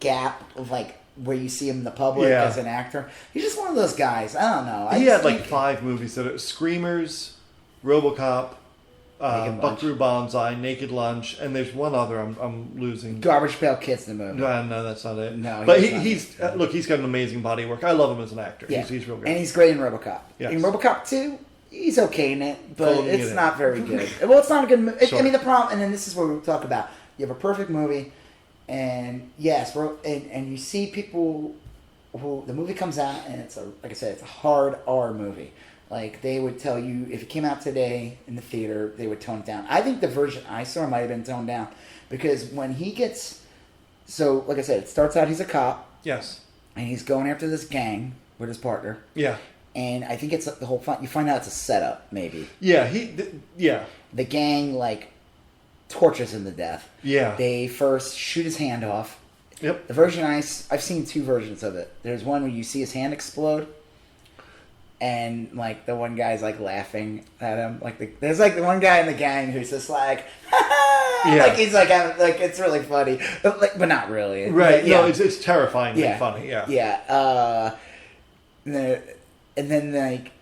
gap of like where you see him in the public as an actor. He's just one of those guys. I don't know. He had like 5 movies that are Screamers, Robocop. Buckaroo Banzai, Naked Lunch, and there's one other I'm losing. Garbage Pail Kids, the movie. No, that's not it. No, but he's got an amazing body of work. I love him as an actor. Yeah. He's real good, and he's great in Robocop. Yes. In Robocop 2, he's okay in it, but it's not very good. Well, it's not a good movie. Sure. I mean, the problem, and then this is what we talk about. You have a perfect movie, and and you see people who the movie comes out, and it's like I said, it's a hard R movie. Like, they would tell you, if it came out today in the theater, they would tone it down. I think the version I saw might have been toned down. Because when he gets... So, like I said, it starts out he's a cop. Yes. And he's going after this gang with his partner. Yeah. And I think it's the whole... You find out it's a setup, maybe. Yeah, The gang, like, tortures him to death. Yeah. They first shoot his hand off. Yep. The version I've seen 2 versions of it. There's one where you see his hand explode. And, like, the one guy's, like, laughing at him. Like, there's, like, the one guy in the gang who's just like, ha-ha! Like, he's, like, it's really funny. But not really. Right. Yeah. No, it's terrifying and funny, yeah. Yeah. And then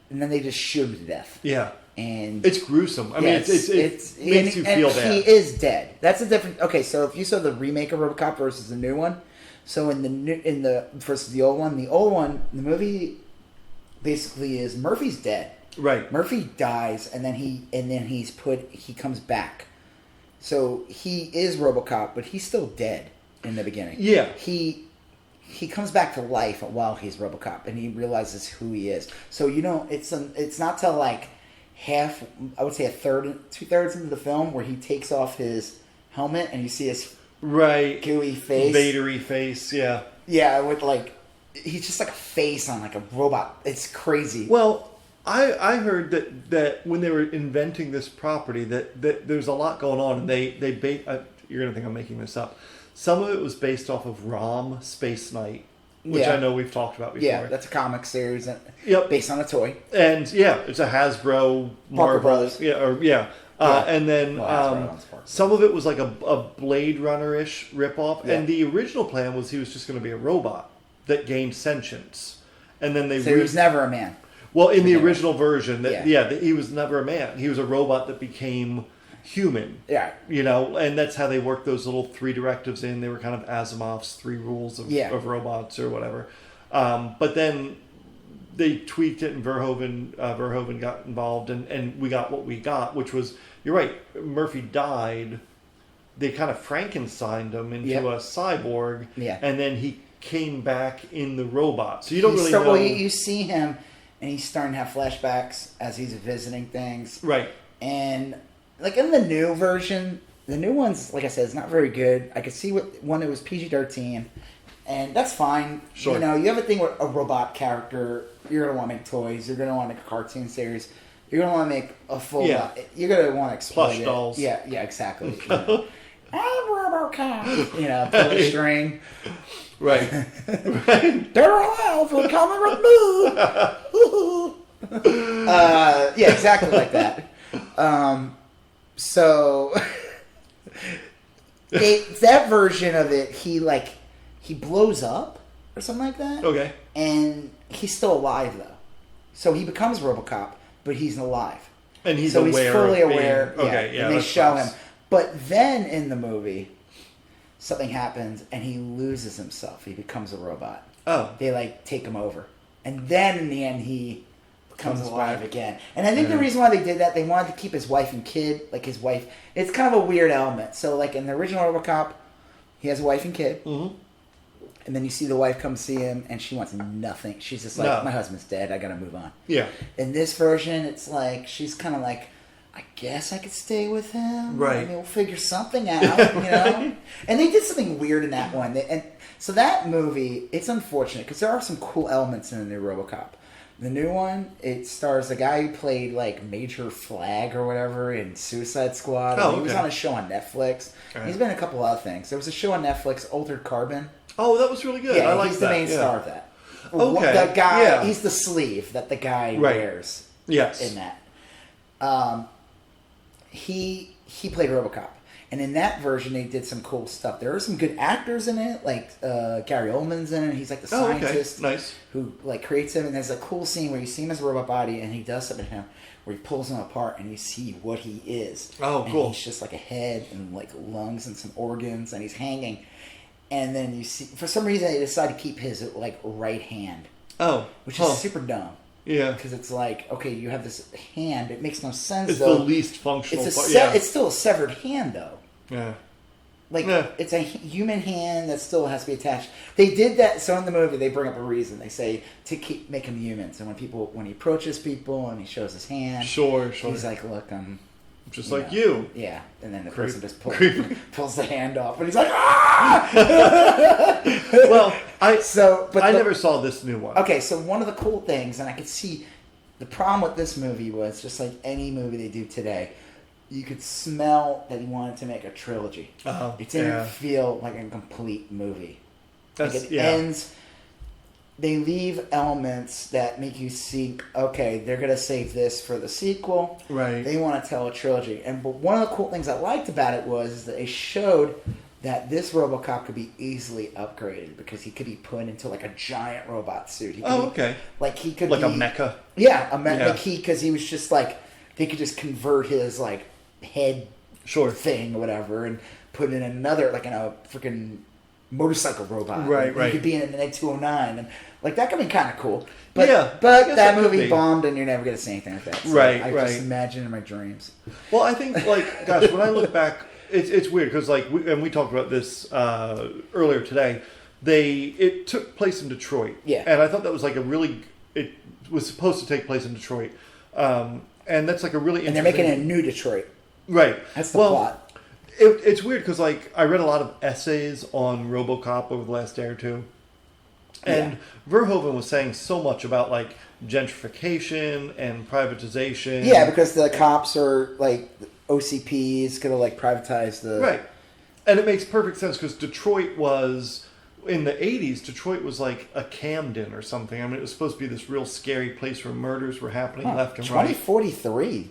they just shoot him to death. Yeah. and it's gruesome. I mean, it makes you feel bad. He is dead. That's a different. Okay, so if you saw the remake of RoboCop versus the new one, so in the versus the old one, the movie basically is Murphy's dead. Right. Murphy dies, and then he comes back. So he is RoboCop, but he's still dead in the beginning. Yeah. He comes back to life while he's RoboCop, and he realizes who he is. So it's not till like half. I would say 2/3 into the film where he takes off his helmet, and you see his gooey face, Vader-y face. Yeah. Yeah, with like he's just like a face on like a robot. It's crazy. Well, I heard that when they were inventing this property, that there's a lot going on, and you're gonna think I'm making this up. Some of it was based off of ROM Space Knight, which I know we've talked about before. Yeah, that's a comic series based on a toy. And it's a Hasbro Marvel. Brothers. And then some of it was like a Blade Runner-ish ripoff, and the original plan was he was just going to be a robot that gained sentience, and then he was never a man. Well, in the original version, he was never a man. He was a robot that became human. Yeah. And that's how they worked those little 3 directives in. They were kind of Asimov's 3 rules of robots or whatever. But then they tweaked it, and Verhoeven got involved, and we got what we got, which was, you're right, Murphy died. They kind of Frankensteined him into a cyborg, and then he came back in the robot. So you don't really know. Well, you see him, and he's starting to have flashbacks as he's visiting things. Right. And, like, in the new version, the new one's, like I said, it's not very good. I could see one that was PG-13, and that's fine. Sure. You have a thing with a robot character. You're going to want to make toys. You're going to want to make a cartoon series. You're going to want to make a full... You're going to want to exploit Plush dolls. Yeah, exactly. I'm Robocop. Pull a string. Right. They're alive. They're coming with me. Yeah, exactly like that. So that version of it, he blows up or something like that. Okay. And he's still alive though, so he becomes RoboCop, but he's alive. And he's fully aware. Okay, and they show him. But then in the movie, something happens, and he loses himself. He becomes a robot. Oh. They take him over, and then in the end, he becomes alive again. And I think the reason why they did that, they wanted to keep his wife and kid. Like his wife, it's kind of a weird element. So like in the original RoboCop, he has a wife and kid. Mm-hmm. And then you see the wife come see him, and she wants nothing. She's just like, my husband's dead. I gotta move on. Yeah. In this version, it's like she's kind of like, I guess I could stay with him. Right. I mean, we'll figure something out, And they did something weird in that one. And so that movie, it's unfortunate because there are some cool elements in the new RoboCop. The new one, it stars the guy who played like Major Flag or whatever in Suicide Squad. Oh, He was on a show on Netflix. Right. He's been in a couple other things. There was a show on Netflix, Altered Carbon. Oh, that was really good. Yeah, I like he's that. the main star of that. Okay. The guy, he's the sleeve that the guy wears. Yes. In that. He played RoboCop. And in that version, they did some cool stuff. There are some good actors in it, like Gary Oldman's in it. He's like the scientist who creates him. And there's a cool scene where you see him as a robot body, and he does something to him where he pulls him apart, and you see what he is. Oh, and cool! He's just like a head and like lungs and some organs, and he's hanging. And then you see, for some reason, they decide to keep his like right hand. Oh, which is super dumb. Yeah, because it's like, okay, you have this hand. It makes no sense. It's the least functional part. It's still a severed hand, though. Yeah. It's a human hand that still has to be attached. They did that. So in the movie, they bring up a reason. They say to make him human. So when he approaches people and he shows his hand, sure, he's like, "Look, I'm just like you." Yeah, and then the person just pulls the hand off, and he's like, "Ah!" Well, I never saw this new one. Okay, so one of the cool things, and I could see the problem with this movie was just like any movie they do today. You could smell that he wanted to make a trilogy. It didn't feel like a complete movie. Ends. They leave elements that make you see, okay, they're going to save this for the sequel. Right. They want to tell a trilogy. But one of the cool things I liked about it was that they showed that this Robocop could be easily upgraded because he could be put into like a giant robot suit. He could okay. Like he could like a mecha. Yeah, a mecha. Because he was just like they could just convert his like head thing or whatever and put in another like in a freaking motorcycle robot. Right. He could be in an Ed 209 and like that could be kind of cool. But but that movie bombed and you're never going to see anything like that. So I just imagine in my dreams. Well, I think like gosh, when I look back, it's weird because like we talked about this earlier today. It took place in Detroit. Yeah. And I thought that was like it was supposed to take place in Detroit. And that's like a really interesting... And they're making a new Detroit. Right. That's the plot. It's weird because like I read a lot of essays on Robocop over the last day or two. And Verhoeven was saying so much about like gentrification and privatization. Yeah, because the cops are like OCPs going to like privatize the... Right. And it makes perfect sense because Detroit was... In the 80s, Detroit was like a Camden or something. I mean, it was supposed to be this real scary place where murders were happening left and right. 2043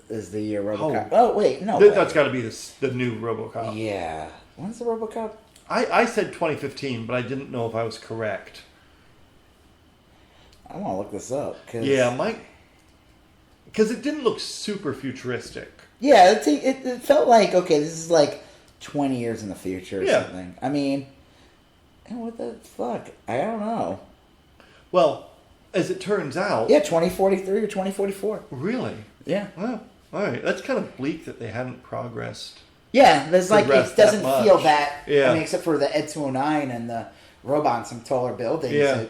is the year Robocop. Oh wait, no. That's got to be the new Robocop. Yeah. When's the Robocop? I said 2015, but I didn't know if I was correct. I want to look this up. Because it didn't look super futuristic. Yeah, it felt like, okay, this is like 20 years in the future or something. I mean... What the fuck? I don't know. Well, as it turns out... Yeah, 2043 or 2044. Really? Yeah. Well, all right. That's kind of bleak that they hadn't progressed. Yeah, there's like, it doesn't feel that... Yeah. I mean, except for the Ed 209 and the robot and some taller buildings. Yeah.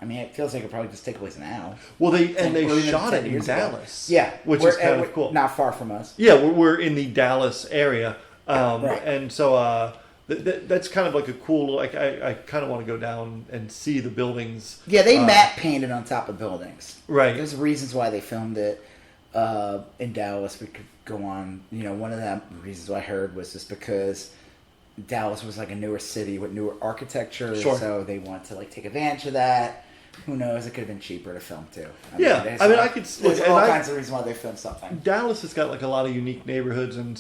It feels like it probably just take place now. Well, they shot it in Dallas. Yeah. Which is kind of cool. Not far from us. Yeah, we're in the Dallas area. Right. And so... That's kind of like a cool... Like I kind of want to go down and see the buildings. Yeah, they matte painted on top of buildings. Right. There's reasons why they filmed it in Dallas. We could go on. One of the reasons I heard was just because Dallas was like a newer city with newer architecture. Sure. So they want to like take advantage of that. Who knows? It could have been cheaper to film too. I could... There's all kinds of reasons why they filmed something. Dallas has got like a lot of unique neighborhoods and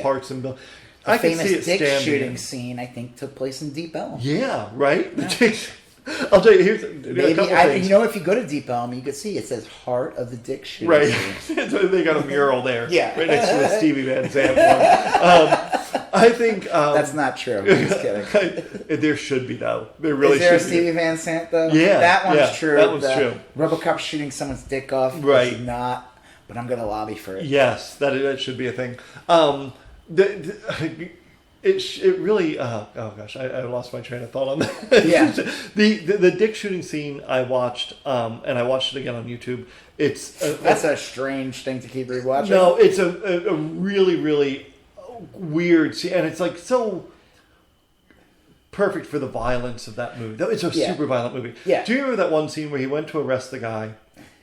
parts and buildings. The famous dick shooting scene, I think, took place in Deep Elm. Yeah, right? Yeah. I'll tell you, here's a couple things. If you go to Deep Elm, you can see it says Heart of the Dick Shooting. Right. They got a mural there. Yeah. Right next to the Stevie Van Zandt one. I think... that's not true. I'm just kidding. There should be, though. There really should be. Is there a Stevie Van Zandt, though? Yeah. That one's true. That one's true. Robocop shooting someone's dick off. Right. Is not, but I'm going to lobby for it. Yes, that should be a thing. It really oh gosh, I lost my train of thought on that. Yeah. the dick shooting scene I watched and I watched it again on YouTube. That's a strange thing to keep rewatching. No, it's a really, really weird scene, and it's like so perfect for the violence of that movie. It's a super violent movie. Yeah. Do you remember that one scene where he went to arrest the guy?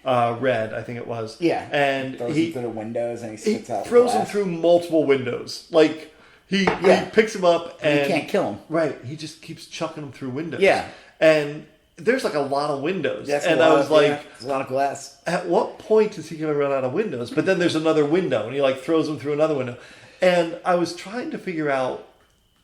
Red, I think it was. Yeah. And throws him through the windows and he throws him through multiple windows. Like he picks him up and you can't kill him. Right. He just keeps chucking him through windows. Yeah. And there's like a lot of windows. That's and I was like, there's a lot of glass. At what point is he going to run out of windows? But then there's another window and he like throws him through another window. And I was trying to figure out,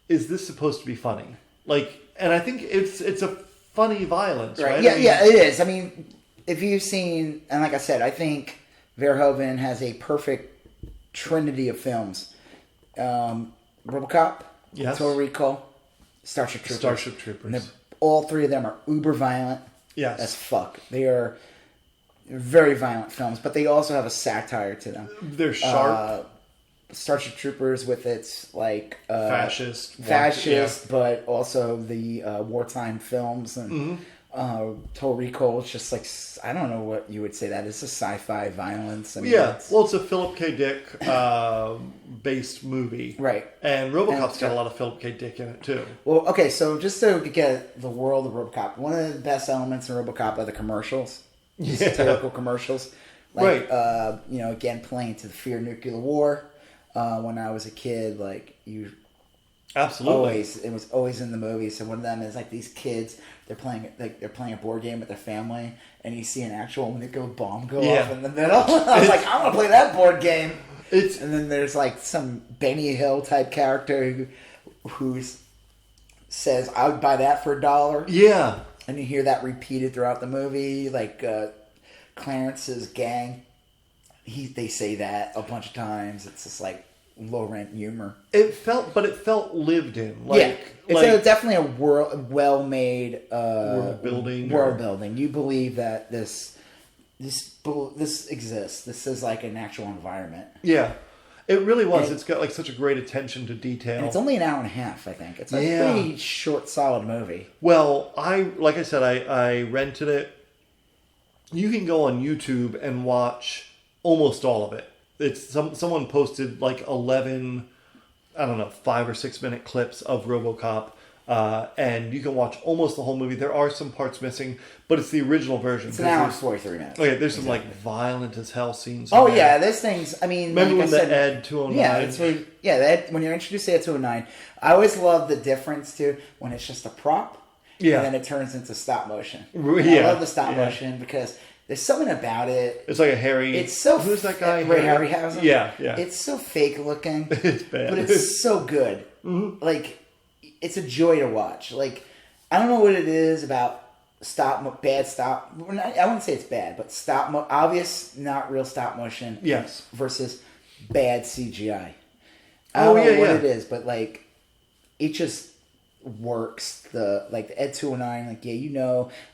is this supposed to be funny? Like, and I think it's a funny violence, right? Yeah, it is. I mean, if you've seen, and like I said, I think Verhoeven has a perfect trinity of films. Robocop, Total Recall, Starship Troopers. And all three of them are uber violent. Yes. As fuck. They are very violent films, but they also have a satire to them. They're sharp. Starship Troopers with its like fascist, but also the wartime films and Total Recall. It's just like, I don't know what you would say that is. It's a sci-fi violence. I mean, it's a Philip K. Dick based movie, right? And RoboCop's got a lot of Philip K. Dick in it too. Well, okay, so just so we get the world of RoboCop, one of the best elements in RoboCop are the commercials, satirical commercials, like again playing to the fear of nuclear war. When I was a kid, like you, absolutely, it was always in the movie. So one of them is like these kids, they're playing a board game with their family, and you see an actual nuclear bomb go off in the middle. I was like, I want to play that board game. And then there's like some Benny Hill type character who says, "I would buy that for $1." Yeah, and you hear that repeated throughout the movie, like Clarence's gang. they say that a bunch of times. It's just like low rent humor. It felt lived in. Like, it's definitely a well made world building. You believe that this exists. This is like an actual environment. Yeah. It really was. It's got like such a great attention to detail. And it's only an hour and a half, I think. It's a pretty short, solid movie. Well, like I said, I rented it. You can go on YouTube and watch almost all of it. It's someone posted like 11, 5 or 6 minute clips of Robocop. And you can watch almost the whole movie. There are some parts missing, but it's the original version. It's an hour and 43 minutes. Okay, there's some like violent as hell scenes. Oh yeah, there's things. I mean, remember when the Ed 209? Yeah, when you're introduced to Ed 209, I always love the difference too when it's just a prop, and then it turns into stop motion. I love the stop motion because there's something about it. It's like a Harry. It's so who's that guy? Ray Harryhausen. Yeah. It's so fake looking. It's bad, but it's so good. Mm-hmm. Like. It's a joy to watch. Like, I don't know what it is about bad stop. I wouldn't say it's bad, but obvious, not real stop motion. Yes. Versus bad CGI. I don't know what it is, but like, it just works. The Ed 209,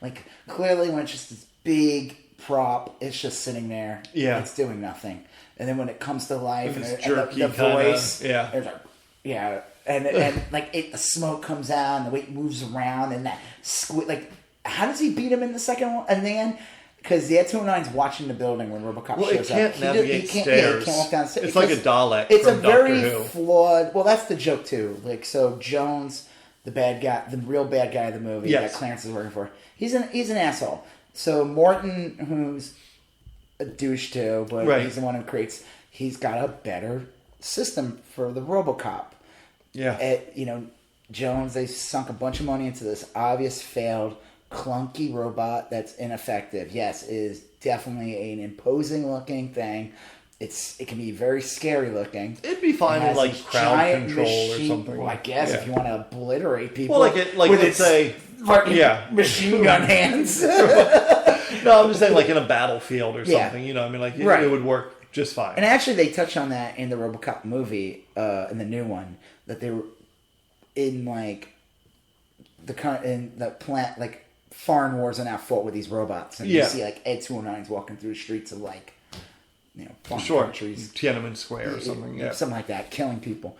like clearly when it's just this big prop, it's just sitting there. Yeah. It's doing nothing. And then when it comes to life and jerky the voice, there's like, And like the smoke comes out and the way it moves around and that how does he beat him in the second one? And then because the Ed 209's watching the building when Robocop shows up. Navigate stairs. He can't walk down stairs. It's like a Dalek. It's from a very Doctor Who. flawed. Well, that's the joke too. Like so, Jones, the bad guy, the real bad guy of the movie that Clarence is working for, he's an asshole. So Morton, who's a douche too, but he's the one who creates. He's got a better system for the Robocop. Yeah. Jones, they sunk a bunch of money into this obvious failed, clunky robot that's ineffective. Yes, it is definitely an imposing looking thing. It can be very scary looking. It'd be fine in like crowd control or something. Well, I guess if you want to obliterate people. Well, let's say machine gun hands. No, I'm just saying like in a battlefield or something. It would work just fine. And actually, they touch on that in the Robocop movie, in the new one, that they were in the plant, like foreign wars are now fought with these robots, and you see like Ed 209s walking through the streets of foreign countries, Tiananmen Square or something, something like that, killing people.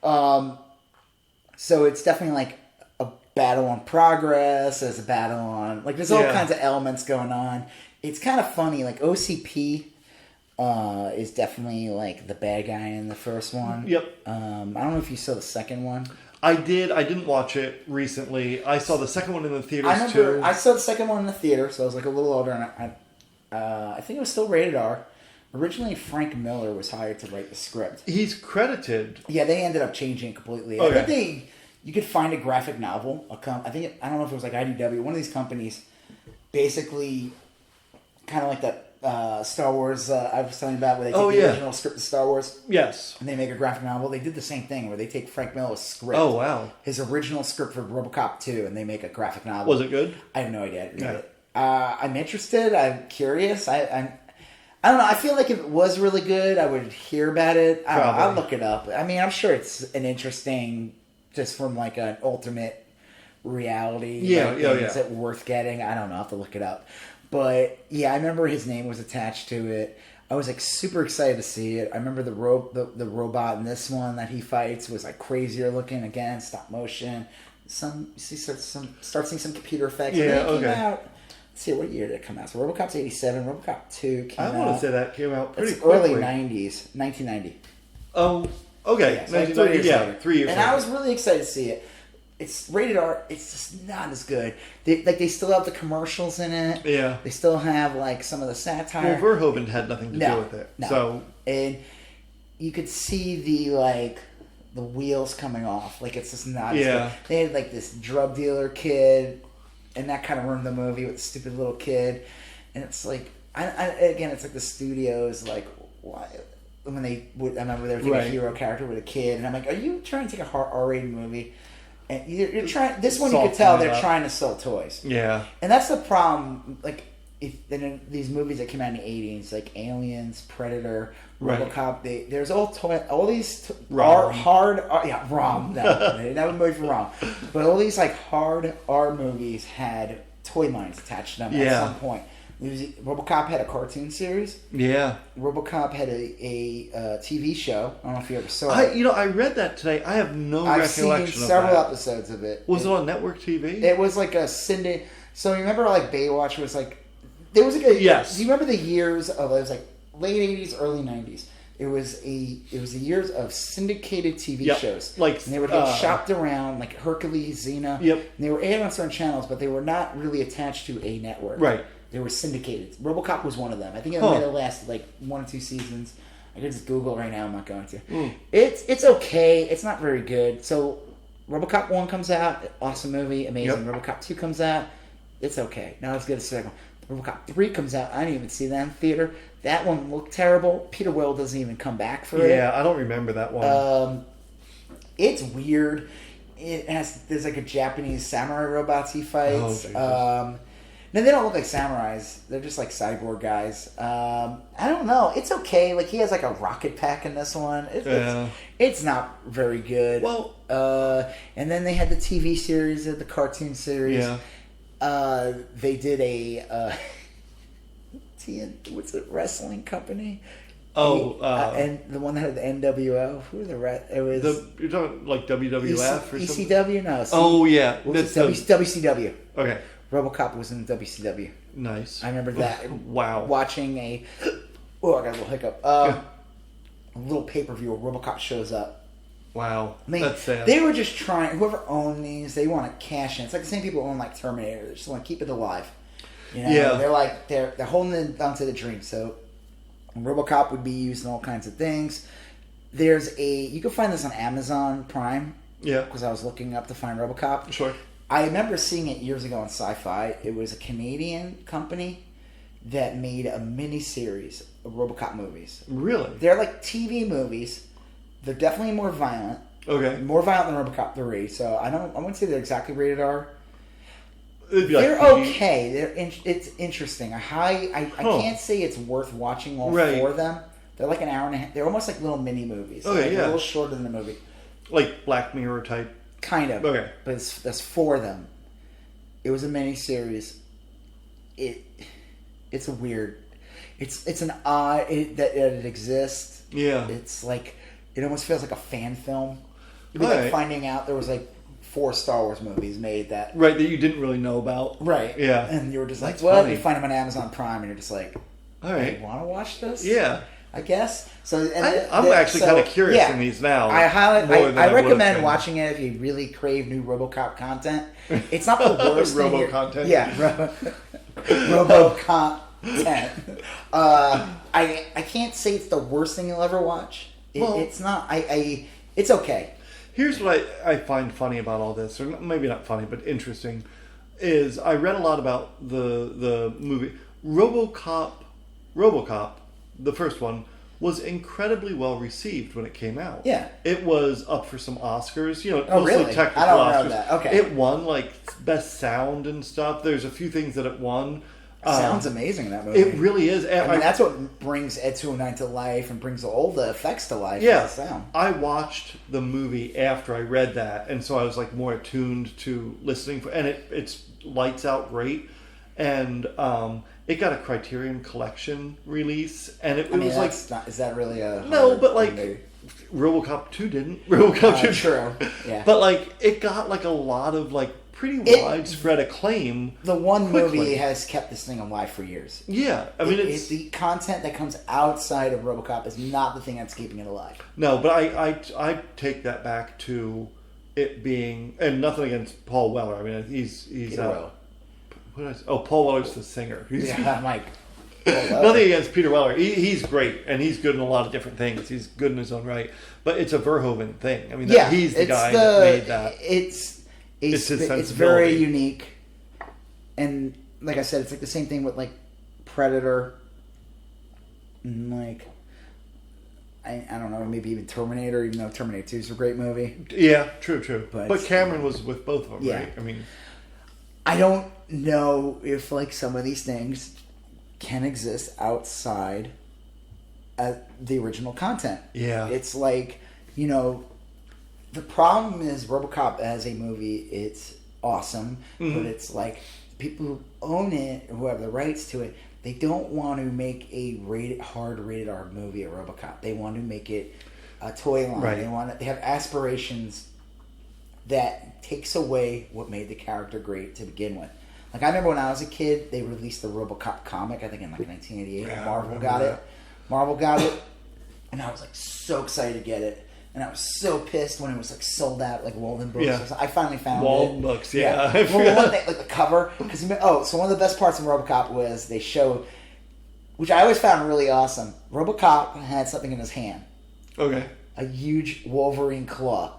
So it's definitely like a battle on progress, there's a battle on there's all kinds of elements going on. It's kind of funny, like OCP. Is definitely like the bad guy in the first one. Yep. I don't know if you saw the second one. I did. I didn't watch it recently. I saw the second one in the theaters too. I saw the second one in the theater, so I was like a little older, and I think it was still rated R. Originally, Frank Miller was hired to write the script. He's credited. Yeah, they ended up changing it completely. Okay. I think you could find a graphic novel. I don't know if it was like IDW. One of these companies basically kind of like that. Star Wars, I was telling you about, where they take the original script of Star Wars. Yes. And they make a graphic novel. They did the same thing, where they take Frank Miller's script. Oh, wow. His original script for Robocop 2, and they make a graphic novel. Was it good? I have no idea. I didn't read it. I'm interested. I'm curious. I don't know. I feel like if it was really good, I would hear about it. I'll look it up. I mean, I'm sure it's an interesting, just from like an ultimate reality. Is it worth getting? I don't know. I'll have to look it up. But yeah, I remember his name was attached to it. I was like super excited to see it. I remember the robot in this one that he fights was like crazier looking, again, stop motion. Start seeing some computer effects. Yeah, Came out. Let's see, what year did it come out? So Robocop's 87. Robocop 2 came out. I want to say that came out pretty quickly. Early 90s, 1990. Oh, okay. Yeah, so 3 years later. 3 years and later. I was really excited to see it. It's rated R. It's just not as good. They still have the commercials in it. Yeah. They still have like some of the satire. Well, Verhoeven had nothing to do with it. No. So and you could see the wheels coming off. Like it's just not. As good. They had like this drug dealer kid, and that kind of ruined the movie with the stupid little kid. And it's like again, it's like the studios like why. When I remember they were taking a hero character with a kid, and I'm like, are you trying to take a R-rated movie? And you're trying. This one, you could tell they're trying to sell toys. Yeah. And that's the problem. Like, then these movies that came out in the 80s, like Aliens, Predator, Right. Robocop, there's all these Rom. Rom. No, that was a movie for Rom. But all these like hard R movies had toy lines attached to them at some point. Robocop had a cartoon series. Yeah. Robocop had a TV show. I don't know if you ever saw it. I read that today. I have no recollection of that. I've seen several episodes of it. Was it on network TV? It was like a syndicate. So you remember like Baywatch was like, there was like a, yes. Do you remember the years of, it was like late 80s, early 90s. It was the years of syndicated TV shows. Like, and they would get shopped around, like Hercules, Xena. Yep. And they were aired on certain channels, but they were not really attached to a network. Right. They were syndicated. Robocop was one of them. I think it might have lasted like 1 or 2 seasons. I could just Google it right now. I'm not going to. It's okay. It's not very good. So Robocop 1 comes out. Awesome movie. Amazing. Yep. Robocop 2 comes out. It's okay. Not as good as the second one. Robocop 3 comes out. I didn't even see that in theater. That one looked terrible. Peter Will doesn't even come back for it. Yeah, I don't remember that one. It's weird. There's like a Japanese samurai robots he fights. No, they don't look like samurais. They're just like cyborg guys. I don't know. It's okay. Like he has like a rocket pack in this one. It's not very good. Well, and then they had the TV series, the cartoon series. Yeah. They did a what's it? Wrestling company. And the one that had the NWO. Who were the rest? It was you're talking like WWF or something. ECW. No. Oh yeah, that's WCW. Okay. Robocop was in WCW. Nice. I remember that. Wow. Watching I got a little hiccup. A little pay-per-view where Robocop shows up. Wow. I mean, that's sad. They were just trying. Whoever owned these, they want to cash in. It's like the same people who own like Terminator. They just want to keep it alive. You know? Yeah. They're like they're holding it onto the dream. So Robocop would be used in all kinds of things. You can find this on Amazon Prime. Yeah. Because I was looking up to find Robocop. Sure. I remember seeing it years ago on Sci-Fi. It was a Canadian company that made a mini-series of Robocop movies. Really? They're like TV movies. They're definitely more violent. Okay. More violent than Robocop 3. So I wouldn't say they're exactly rated R. They're okay. It's interesting. I can't say it's worth watching all 4 of them. They're like an hour and a half. They're almost like little mini movies. Okay, They're a little shorter than the movie. Like Black Mirror type. Kind of. Okay. But there's 4 of them. It was a mini series. It's a weird. It's an odd that it exists. Yeah. It's like it almost feels like a fan film. It'd be like finding out there was like 4 Star Wars movies made that that you didn't really know about. Right. Yeah. And you were just That's like, well, funny. you find them on Amazon Prime, and you're just like, all right, you want to watch this? Yeah. I guess. So I'm actually kind of curious in these now. I recommend watching it if you really crave new RoboCop content. It's not the worst thing. Robo-content? Yeah. RoboCop content. I can't say it's the worst thing you'll ever watch. It's not. It's okay. Here's what I find funny about all this, or maybe not funny, but interesting, is I read a lot about the movie Robocop, the first one, was incredibly well received when it came out. Yeah. It was up for some Oscars, Oh, mostly really? technical I don't Oscars. know that. Okay. It won like best sound and stuff. There's a few things that it won. Sounds amazing, that movie. It really is. I mean, that's what brings Ed 209 to life and brings all the effects to life. Yeah. The sound. I watched the movie after I read that, and so I was like more attuned to listening, and it's lights out great, and it got a Criterion Collection release, and it was like, is that really a but like movie? RoboCop 2 didn't. RoboCop 2 true. Yeah. But like it got like a lot of like pretty widespread acclaim. The one movie has kept this thing alive for years. Yeah, I mean, it's the content that comes outside of RoboCop is not the thing that's keeping it alive. No, but I take that back to it being, and nothing against Paul Weller. I mean, he's Peter Weller. Paul Weller's the singer. I'm like, nothing against Peter Weller. He's great, and he's good in a lot of different things. He's good in his own right. But it's a Verhoeven thing. I mean, he's the guy that made that. It's very unique, and like I said, it's like the same thing with like Predator, and like I don't know, maybe even Terminator. Even though Terminator 2 is a great movie. Yeah, true. But Cameron was with both of them, right? I mean, I don't know if like some of these things can exist outside the original content. Yeah. It's like, the problem is Robocop as a movie, it's awesome, but it's like people who own it, who have the rights to it, they don't want to make a rated R movie, a Robocop. They want to make it a toy line. Right. They have aspirations that takes away what made the character great to begin with. Like, I remember when I was a kid, they released the Robocop comic, I think in like 1988. Yeah, Marvel got it. And I was like so excited to get it. And I was so pissed when it was like sold out, like Walden Books. Yeah. I finally found it. Walden Books, yeah. Well, one thing, like the cover, because so one of the best parts of RoboCop was they showed, which I always found really awesome. RoboCop had something in his hand. Okay. A huge Wolverine claw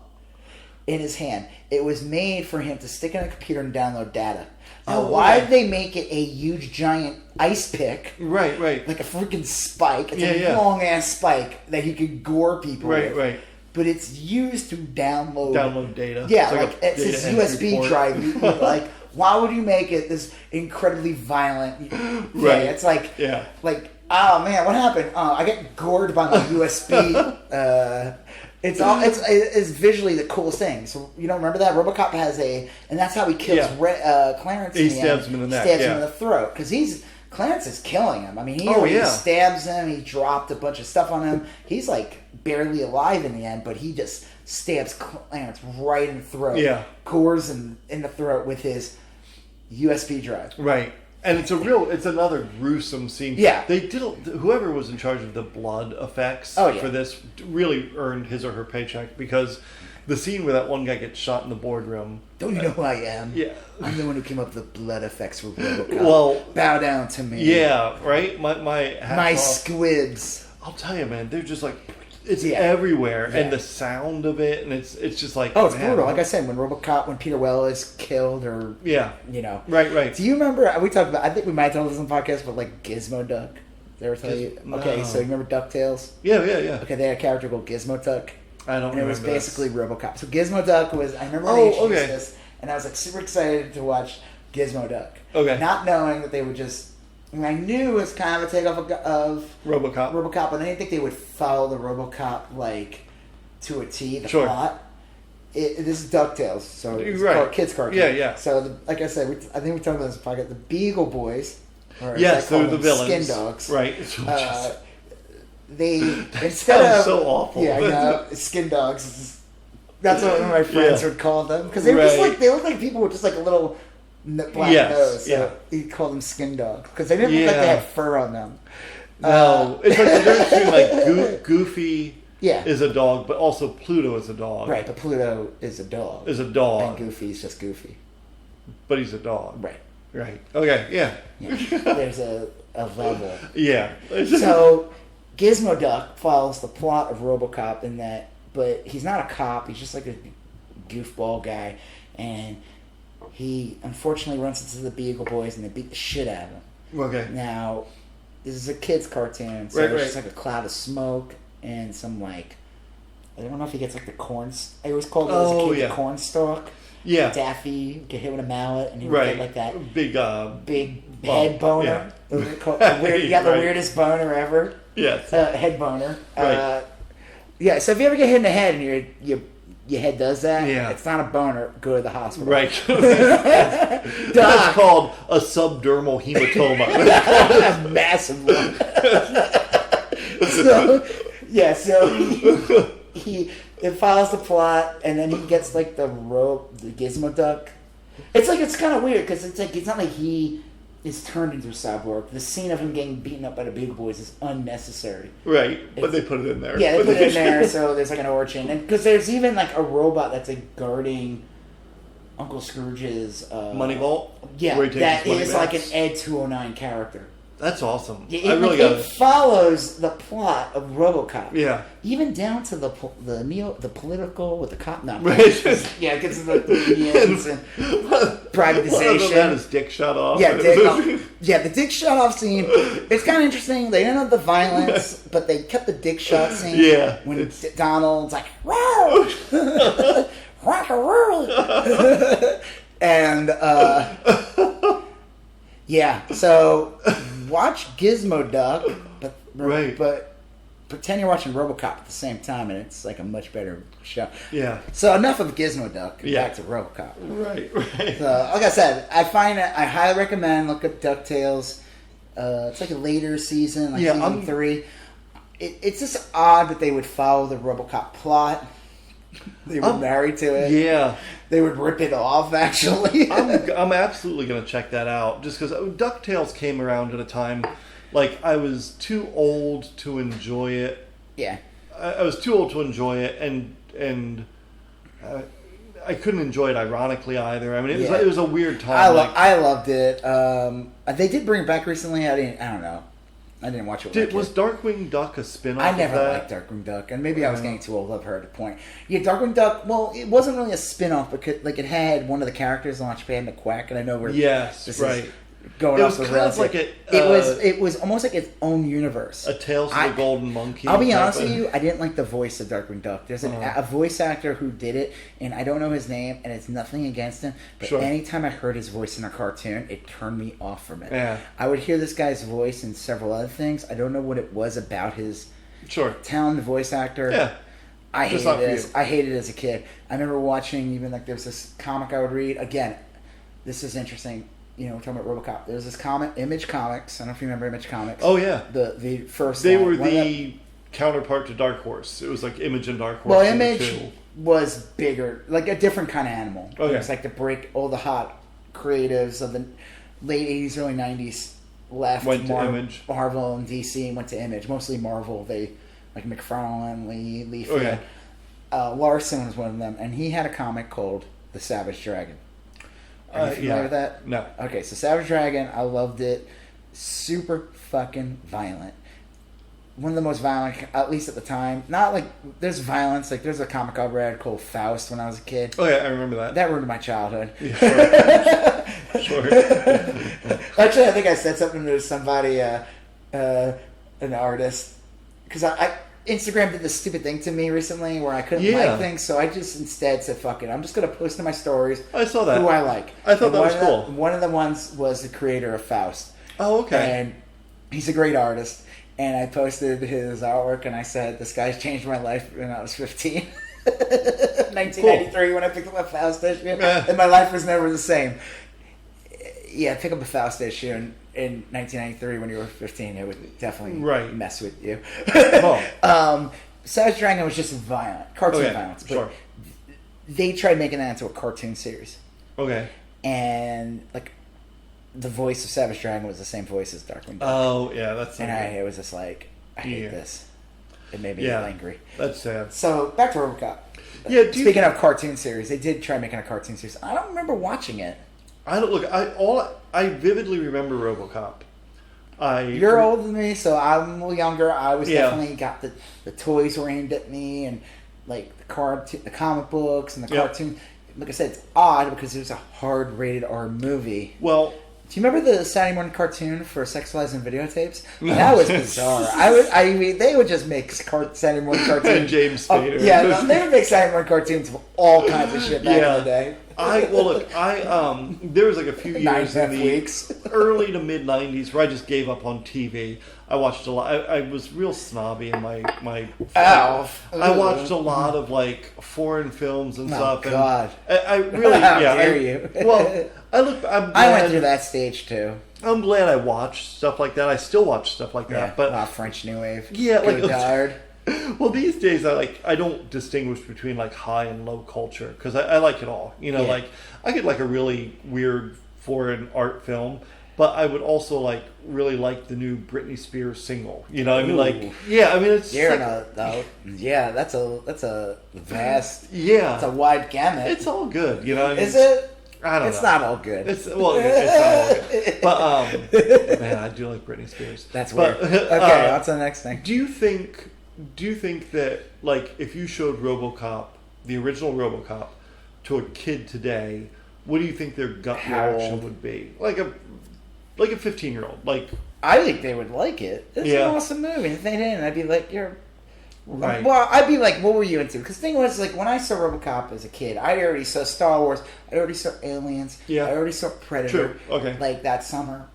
in his hand. It was made for him to stick in a computer and download data. Now, why did they make it a huge, giant ice pick? Right. Like a freaking spike. It's a long-ass spike that he could gore people with. Right. But it's used to download data. Yeah, like it's this USB drive. Like, why would you make it this incredibly violent thing? Right. It's like, oh man, what happened? I get gored by my USB. It's visually the coolest thing. So you don't remember that? Robocop has and that's how he kills Clarence. He stabs him in the neck. Stabs him in the throat because Clarence is killing him. I mean, he stabs him. He dropped a bunch of stuff on him. He's like barely alive in the end, but he just stabs Clarence right in the throat. Yeah, gores him in the throat with his USB drive. Right. And it's another gruesome scene. Yeah. They did, whoever was in charge of the blood effects for this really earned his or her paycheck, because the scene where that one guy gets shot in the boardroom. Don't you know who I am? Yeah. I'm the one who came up with the blood effects for Robocop. Well, bow down to me. Yeah, right? My squibs. I'll tell you, man, they're just like, it's everywhere, and the sound of it, and it's just like, it's brutal. Like I said, when Peter Well is killed, or right. Do you remember? We talked about. I think we might tell this on the podcast, but like Gizmo Duck. Did I ever tell you? Okay, so you remember DuckTales? Yeah. Okay, they had a character called Gizmo Duck. I don't. And it was basically this. Robocop. So Gizmo Duck was. I remember they introduced this, and I was like super excited to watch Gizmo Duck. Okay. Not knowing that they would just. I knew it was kind of a takeoff of Robocop, but I didn't think they would follow the Robocop like to a T. The plot. This is DuckTales, so it's kids cartoon. Yeah. So, like I said, I think we talked about this podcast. The Beagle Boys, they're the villains. Skin Dogs, right? They instead of so awful. Yeah, I know. Skin Dogs. That's what one of my friends would call them, because they were just like people with just like a little black nose. So he called them Skin Dogs because they didn't look like they had fur on them. No, it's like the difference between like Goofy is a dog, but also Pluto is a dog. Right, but Pluto is a dog. And Goofy's just Goofy. But he's a dog. Right. Okay, yeah. There's a level. Yeah. So Gizmo Duck follows the plot of Robocop in that, but he's not a cop. He's just like a goofball guy, and he unfortunately runs into the Beagle Boys and they beat the shit out of him. Okay. Now, this is a kid's cartoon, so there's just like a cloud of smoke and some like, I don't know if he gets like the corn. I always called it as a kid the corn stalk. Yeah. Daffy get hit with a mallet and he would get like that big head boner. Yeah. You got the weirdest boner ever. Yes. Head boner. Right. So if you ever get hit in the head and your head does that, it's not a boner, go to the hospital. Right. That's called a subdermal hematoma. A massive one. So it follows the plot, and then he gets like the Gizmo Duck. It's kind of weird because it's not like he is turned into a cyborg. The scene of him getting beaten up by the Big Boys is unnecessary. Right, but they put it in there. Yeah, they put it in there, so there's like an origin. And because there's even like a robot that's like guarding Uncle Scrooge's money vault. Yeah, that is like an Ed 209 character. That's awesome. It follows the plot of Robocop. Yeah. Even down to the political with the cop. No. Right. It gets into the unions and privatization. One of them his dick shut off. Yeah, the dick shut off scene. It's kind of interesting. They didn't have the violence, but they kept the dick shot scene. Yeah. When Donald's like, "Whoa, rock and roll," and so watch Gizmo Duck, but right. but pretend you're watching Robocop at the same time, and it's like a much better show. Yeah. So enough of Gizmo Duck. Yeah. Back to Robocop. Right. So, like I said, I highly recommend look up DuckTales. It's like a later season, like season 3. It's just odd that they would follow the Robocop plot. They were married to it. Yeah. They would rip it off, actually. I'm absolutely going to check that out. Just because DuckTales came around at a time, like, I was too old to enjoy it. Yeah. I was too old to enjoy it, and I couldn't enjoy it ironically either. I mean, it was a weird time. I loved it. They did bring it back recently. I don't know. I didn't watch it. Was Darkwing Duck a spin-off? I never liked Darkwing Duck, and maybe I was getting too old of her at a point. Yeah, Darkwing Duck. Well, it wasn't really a spin-off because like it had one of the characters, Launchpad McQuack, and I know where this is going off the rails. Like it was almost like its own universe. A Tales of the Golden Monkey. I'll be honest with you, I didn't like the voice of Darkwing Duck. There's a voice actor who did it, and I don't know his name, and it's nothing against him, but anytime I heard his voice in a cartoon, it turned me off from it. Yeah. I would hear this guy's voice in several other things. I don't know what it was about his talented voice actor. Yeah. I hated it as a kid. I remember watching even like there was this comic I would read. Again, this is interesting. You know, we're talking about Robocop. There was this comic, Image Comics. I don't know if you remember Image Comics. Oh, yeah. The first They were the counterpart to Dark Horse. It was like Image and Dark Horse. Well, Image was bigger, like a different kind of animal. Okay. It was like to break all the hot creatives of the late 80s, early 90s left. Went to Image. Marvel and DC went to Image. Mostly Marvel. They, like McFarlane, Lee Field. Okay. Larson was one of them. And he had a comic called The Savage Dragon. Are you familiar with that? No. Okay, so Savage Dragon, I loved it. Super fucking violent. One of the most violent, at least at the time. Not like, there's violence. Like, there's a comic I read called Faust when I was a kid. Oh, yeah, I remember that. That ruined my childhood. Yeah, sure. Actually, I think I said something to somebody, an artist. Because Instagram did this stupid thing to me recently where I couldn't like things, so I just instead said, fuck it, I'm just going to post in my stories I saw that. who I like. I thought that was cool. One of the ones was the creator of Faust. Oh, okay. And he's a great artist. And I posted his artwork and I said, this guy's changed my life when I was 15. 1993 when I picked up a Faust issue. And my life was never the same. Yeah, pick up a Faust issue in 1993 when you were 15, it would definitely mess with you. Savage Dragon was just violent, cartoon violence. But they tried making that into a cartoon series. Okay. And like the voice of Savage Dragon was the same voice as Darkwing Duck. Oh yeah, that's. And I was just like, I hate this. It made me angry. That's sad. So back to Robocop. Yeah. Speaking of cartoon series, they did try making a cartoon series. I don't remember watching it. I vividly remember Robocop. You're older than me, so I'm a little younger. I was definitely got the toys were aimed at me, and like the comic books and the cartoon. Like I said, it's odd because it was a hard rated R movie. Well, do you remember the Saturday morning cartoon for sexualizing videotapes? That was bizarre. I mean, they would just make Saturday morning cartoons. James Spader. They would make Saturday morning cartoons of all kinds of shit back in the day. There was like a few years in the weeks. early to mid '90s where I just gave up on TV. I watched a lot. I was real snobby in my. I watched a lot of like foreign films and stuff. Oh God! And I really, How dare you? Well, I went through that stage too. I'm glad I watched stuff like that. I still watch stuff like that. But French New Wave. Yeah, Godard. Well, these days I don't distinguish between like high and low culture because I like it all. You know, like I could like a really weird foreign art film, but I would also like really like the new Britney Spears single. You know, I mean, like it's that's a vast it's a wide gamut. It's all good. You know, I mean, is it? I don't know. It's not all good. It's not all good. But man, I do like Britney Spears. That's weird. Okay, what's the next thing? Do you think that like if you showed Robocop, the original Robocop, to a kid today, what do you think their gut reaction would be? Like a 15-year-old. Like I think they would like it. It's an awesome movie. If they didn't, I'd be like, you're right. Well, I'd be like, what were you into? Because the thing was, like, when I saw Robocop as a kid, I already saw Star Wars. I already saw Aliens. Yeah. I already saw Predator. True. Okay. Like that summer.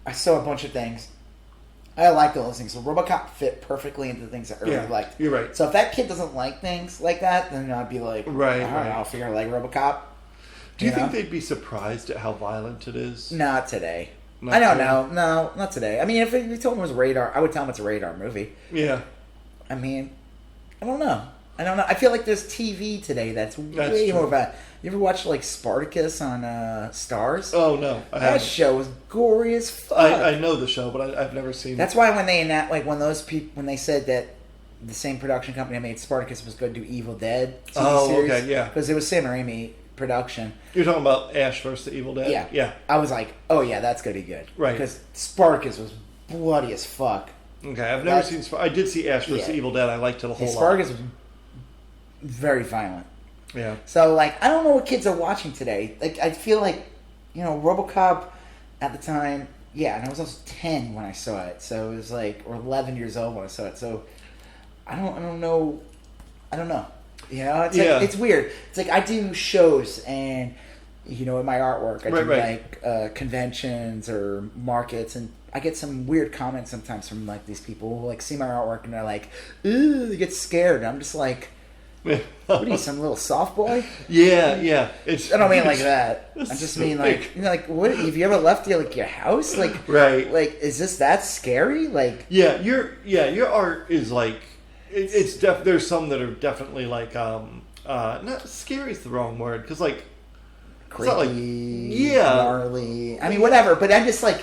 I saw a bunch of things. I liked all those things. So Robocop fit perfectly into the things that I really liked. You're right. So if that kid doesn't like things like that, then I'd be like, right, all right, I'll figure out like Robocop. Do you think they'd be surprised at how violent it is? Not today. I don't know. No, not today. I mean, if you told him it was radar, I would tell him it's a radar movie. Yeah. I mean, I don't know. I feel like there's TV today that's way more bad. You ever watch like Spartacus on Starz? Oh no, that show was gory as fuck. I know the show, but I've never seen it. That's why when they said that the same production company that made Spartacus was going to do Evil Dead TV series. Okay, yeah, because it was Sam Raimi production. You're talking about Ash versus the Evil Dead? Yeah. I was like, oh yeah, that's going to be good. Right. Because Spartacus was bloody as fuck. Okay, I've never seen I did see Ash versus the Evil Dead. I liked it a whole lot. Spartacus was very violent. Yeah. So, like, I don't know what kids are watching today. Like, I feel like, Robocop at the time, and I was also 10 when I saw it. So it was like, or 11 years old when I saw it. So I don't know. It's like, it's weird. It's like I do shows and, in my artwork, I do like conventions or markets, and I get some weird comments sometimes from like these people who like see my artwork and they're like, "Ooh," they get scared. And I'm just like, what are you, some little soft boy? Yeah. I don't mean like that. I just mean like, what? Have you ever left your house? Like, right? Like, is this that scary? Like, your art is like, it's there's some that are definitely like, not scary is the wrong word, because like, creepy, gnarly. I mean, whatever. But I'm just like,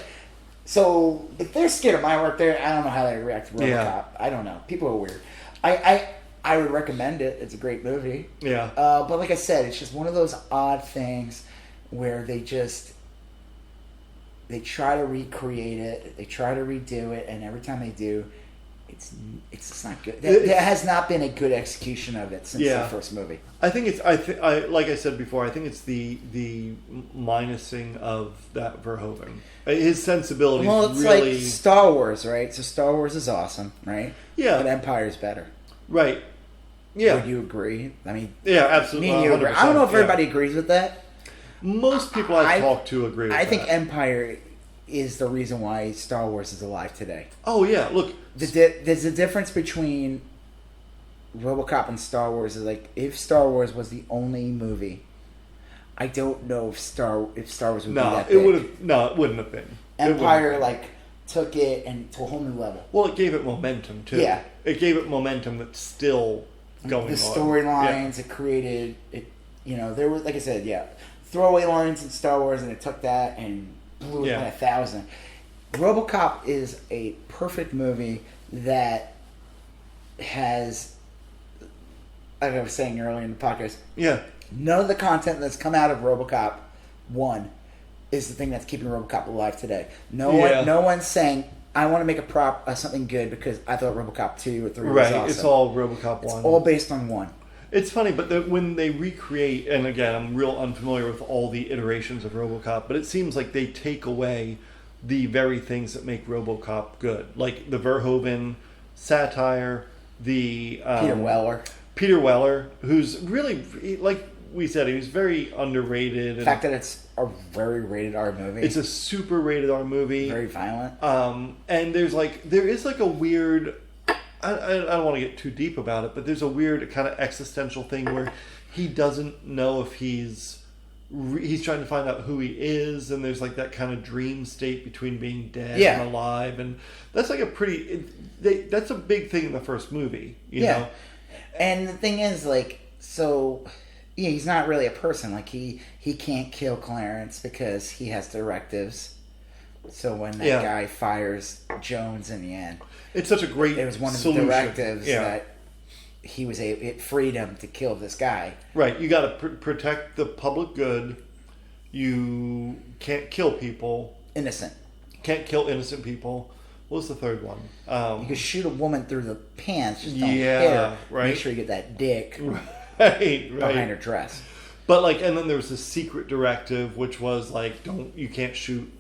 so if they're scared of my work, I don't know how they react to Robocop. Yeah. I don't know. People are weird. I would recommend it. It's a great movie. Yeah. But like I said, it's just one of those odd things where they try to recreate it, they try to redo it, and every time they do, it's just not good. There has not been a good execution of it since the first movie. I think it's like I said before, I think it's the minusing of that Verhoeven. His sensibility. Well, it's really like Star Wars, right? So Star Wars is awesome, right? Yeah. But Empire's better. Right. Yeah. Would you agree? I mean, yeah, absolutely. Me and you agree. I don't know if everybody agrees with that. Most people I've talked to agree with that. I think Empire is the reason why Star Wars is alive today. Oh, yeah. Look. There's a difference between Robocop and Star Wars. Is like, if Star Wars was the only movie, I don't know if Star Wars would be that big. It wouldn't have been. Empire, took it to a whole new level. Well, it gave it momentum, too. Yeah. It gave it momentum that's still going on. The storylines, it created, there were, like I said, throwaway lines in Star Wars, and it took that and blew it by 1,000. Robocop is a perfect movie that has, like I was saying earlier in the podcast, none of the content that's come out of Robocop 1 is the thing that's keeping Robocop alive today. No one's saying, I want to make something good because I thought Robocop 2 or 3 was awesome. It's all Robocop 1. It's all based on 1. It's funny, but when they recreate, and again, I'm real unfamiliar with all the iterations of Robocop, but it seems like they take away the very things that make Robocop good. Like the Verhoeven satire, the... Peter Weller, who's really, like we said, he was very underrated. The fact that it's a very rated R movie. It's a super rated R movie. Very violent. And there is a weird, I don't want to get too deep about it, but there's a weird kind of existential thing where he doesn't know if he's trying to find out who he is, and there's like that kind of dream state between being dead and alive, and that's like that's a big thing in the first movie, you know? And the thing is, he's not really a person. Like, he can't kill Clarence because he has directives. So when that guy fires Jones in the end, it's such a great it was one of solution. the directives that it freed him to kill this guy. Right. You got to protect the public good. You can't kill people. Innocent. Can't kill innocent people. What was the third one? You could shoot a woman through the pants. Just don't hit her. Right. Make sure you get that dick right behind her dress. But and then there was a secret directive, which was you can't shoot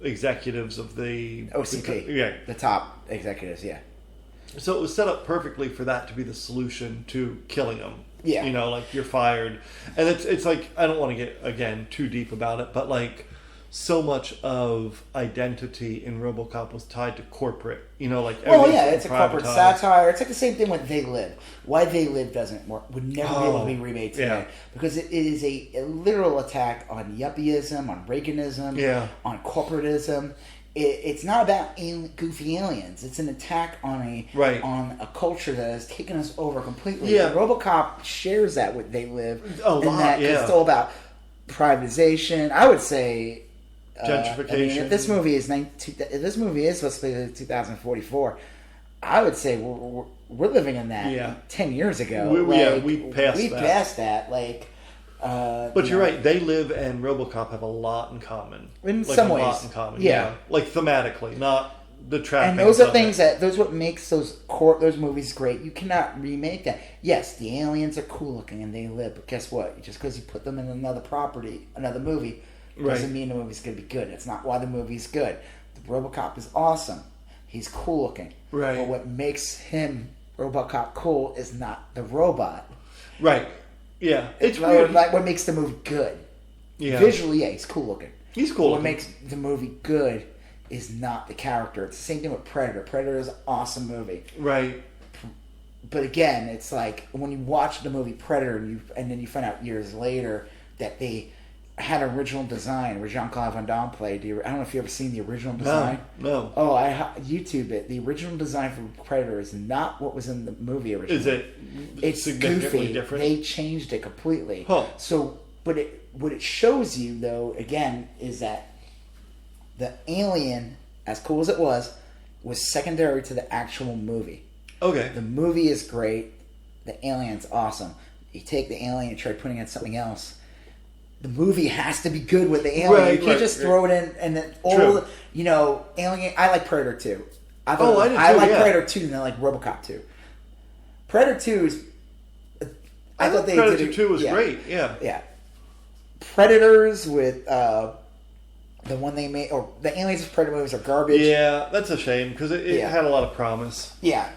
executives of the OCP. The top executives. Yeah. So it was set up perfectly for that to be the solution to killing them. Yeah. You're fired, and it's like, I don't want to get again too deep about it, but so much of identity in RoboCop was tied to corporate. Like it's a corporate satire. It's like the same thing with They Live. Why They Live doesn't work would never be able to be remade today because it is a literal attack on yuppieism, on Reaganism, on corporatism. It's not about goofy aliens. It's an attack on a culture that has taken us over completely. Yeah. And RoboCop shares that with They Live a lot. It's all about privatization. I would say gentrification. If this movie is supposed to be 2044, I would say we're living in that 10 years ago. We passed that. But you're right. They Live and RoboCop have a lot in common. In some ways, a lot in common. Yeah, thematically, not the trappings. And those are things those what makes those movies great. You cannot remake that. Yes, the aliens are cool looking and They Live, but guess what? Just because you put them in another movie, doesn't mean the movie's going to be good. It's not why the movie's good. The RoboCop is awesome. He's cool looking. Right. But what makes him RoboCop cool is not the robot. Right. Yeah, it's weird. Like what makes the movie good. Yeah. Visually, he's cool looking. He's cool. What makes the movie good is not the character. It's the same thing with Predator. Predator is an awesome movie. Right. But again, it's like when you watch the movie Predator and then you find out years later that they had original design where Jean-Claude Van Damme played. I don't know if you've ever seen the original design. No. Oh, I YouTube it. The original design for Predator is not what was in the movie originally. Is it? It's significantly goofy. Different. They changed it completely. Huh. So, what it shows you though, again, is that the alien, as cool as it was secondary to the actual movie. Okay. The movie is great. The alien's awesome. You take the alien and try putting in something else. The movie has to be good with the alien. Right, you can't just throw it in and then alien. I like Predator 2. I like Predator 2 and I like Robocop 2. Predator 2 is. I thought Predator 2 was great. Yeah. Yeah. Predators with the one they made, or the aliens of Predator movies are garbage. Yeah, that's a shame because it had a lot of promise. Yeah.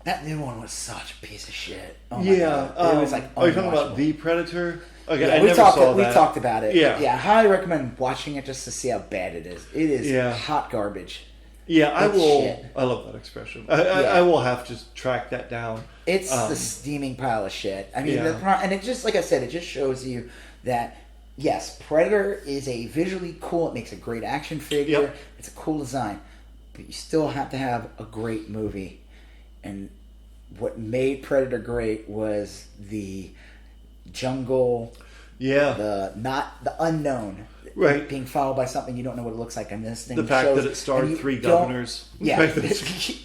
That new one was such a piece of shit. Oh my God. It was like. Are you talking about The Predator? Okay, yeah, I never saw that. We talked about it. Yeah. I highly recommend watching it just to see how bad it is. It is hot garbage. Yeah, I will. Shit. I love that expression. I will have to track that down. It's the steaming pile of shit. I mean, and it just, like I said, it just shows you that, yes, Predator is a visually cool, it makes a great action figure, Yep. It's a cool design, but you still have to have a great movie. And what made Predator great was the jungle, the unknown, right? Being followed by something you don't know what it looks like, and this thing. The fact that it starred three governors. Yeah.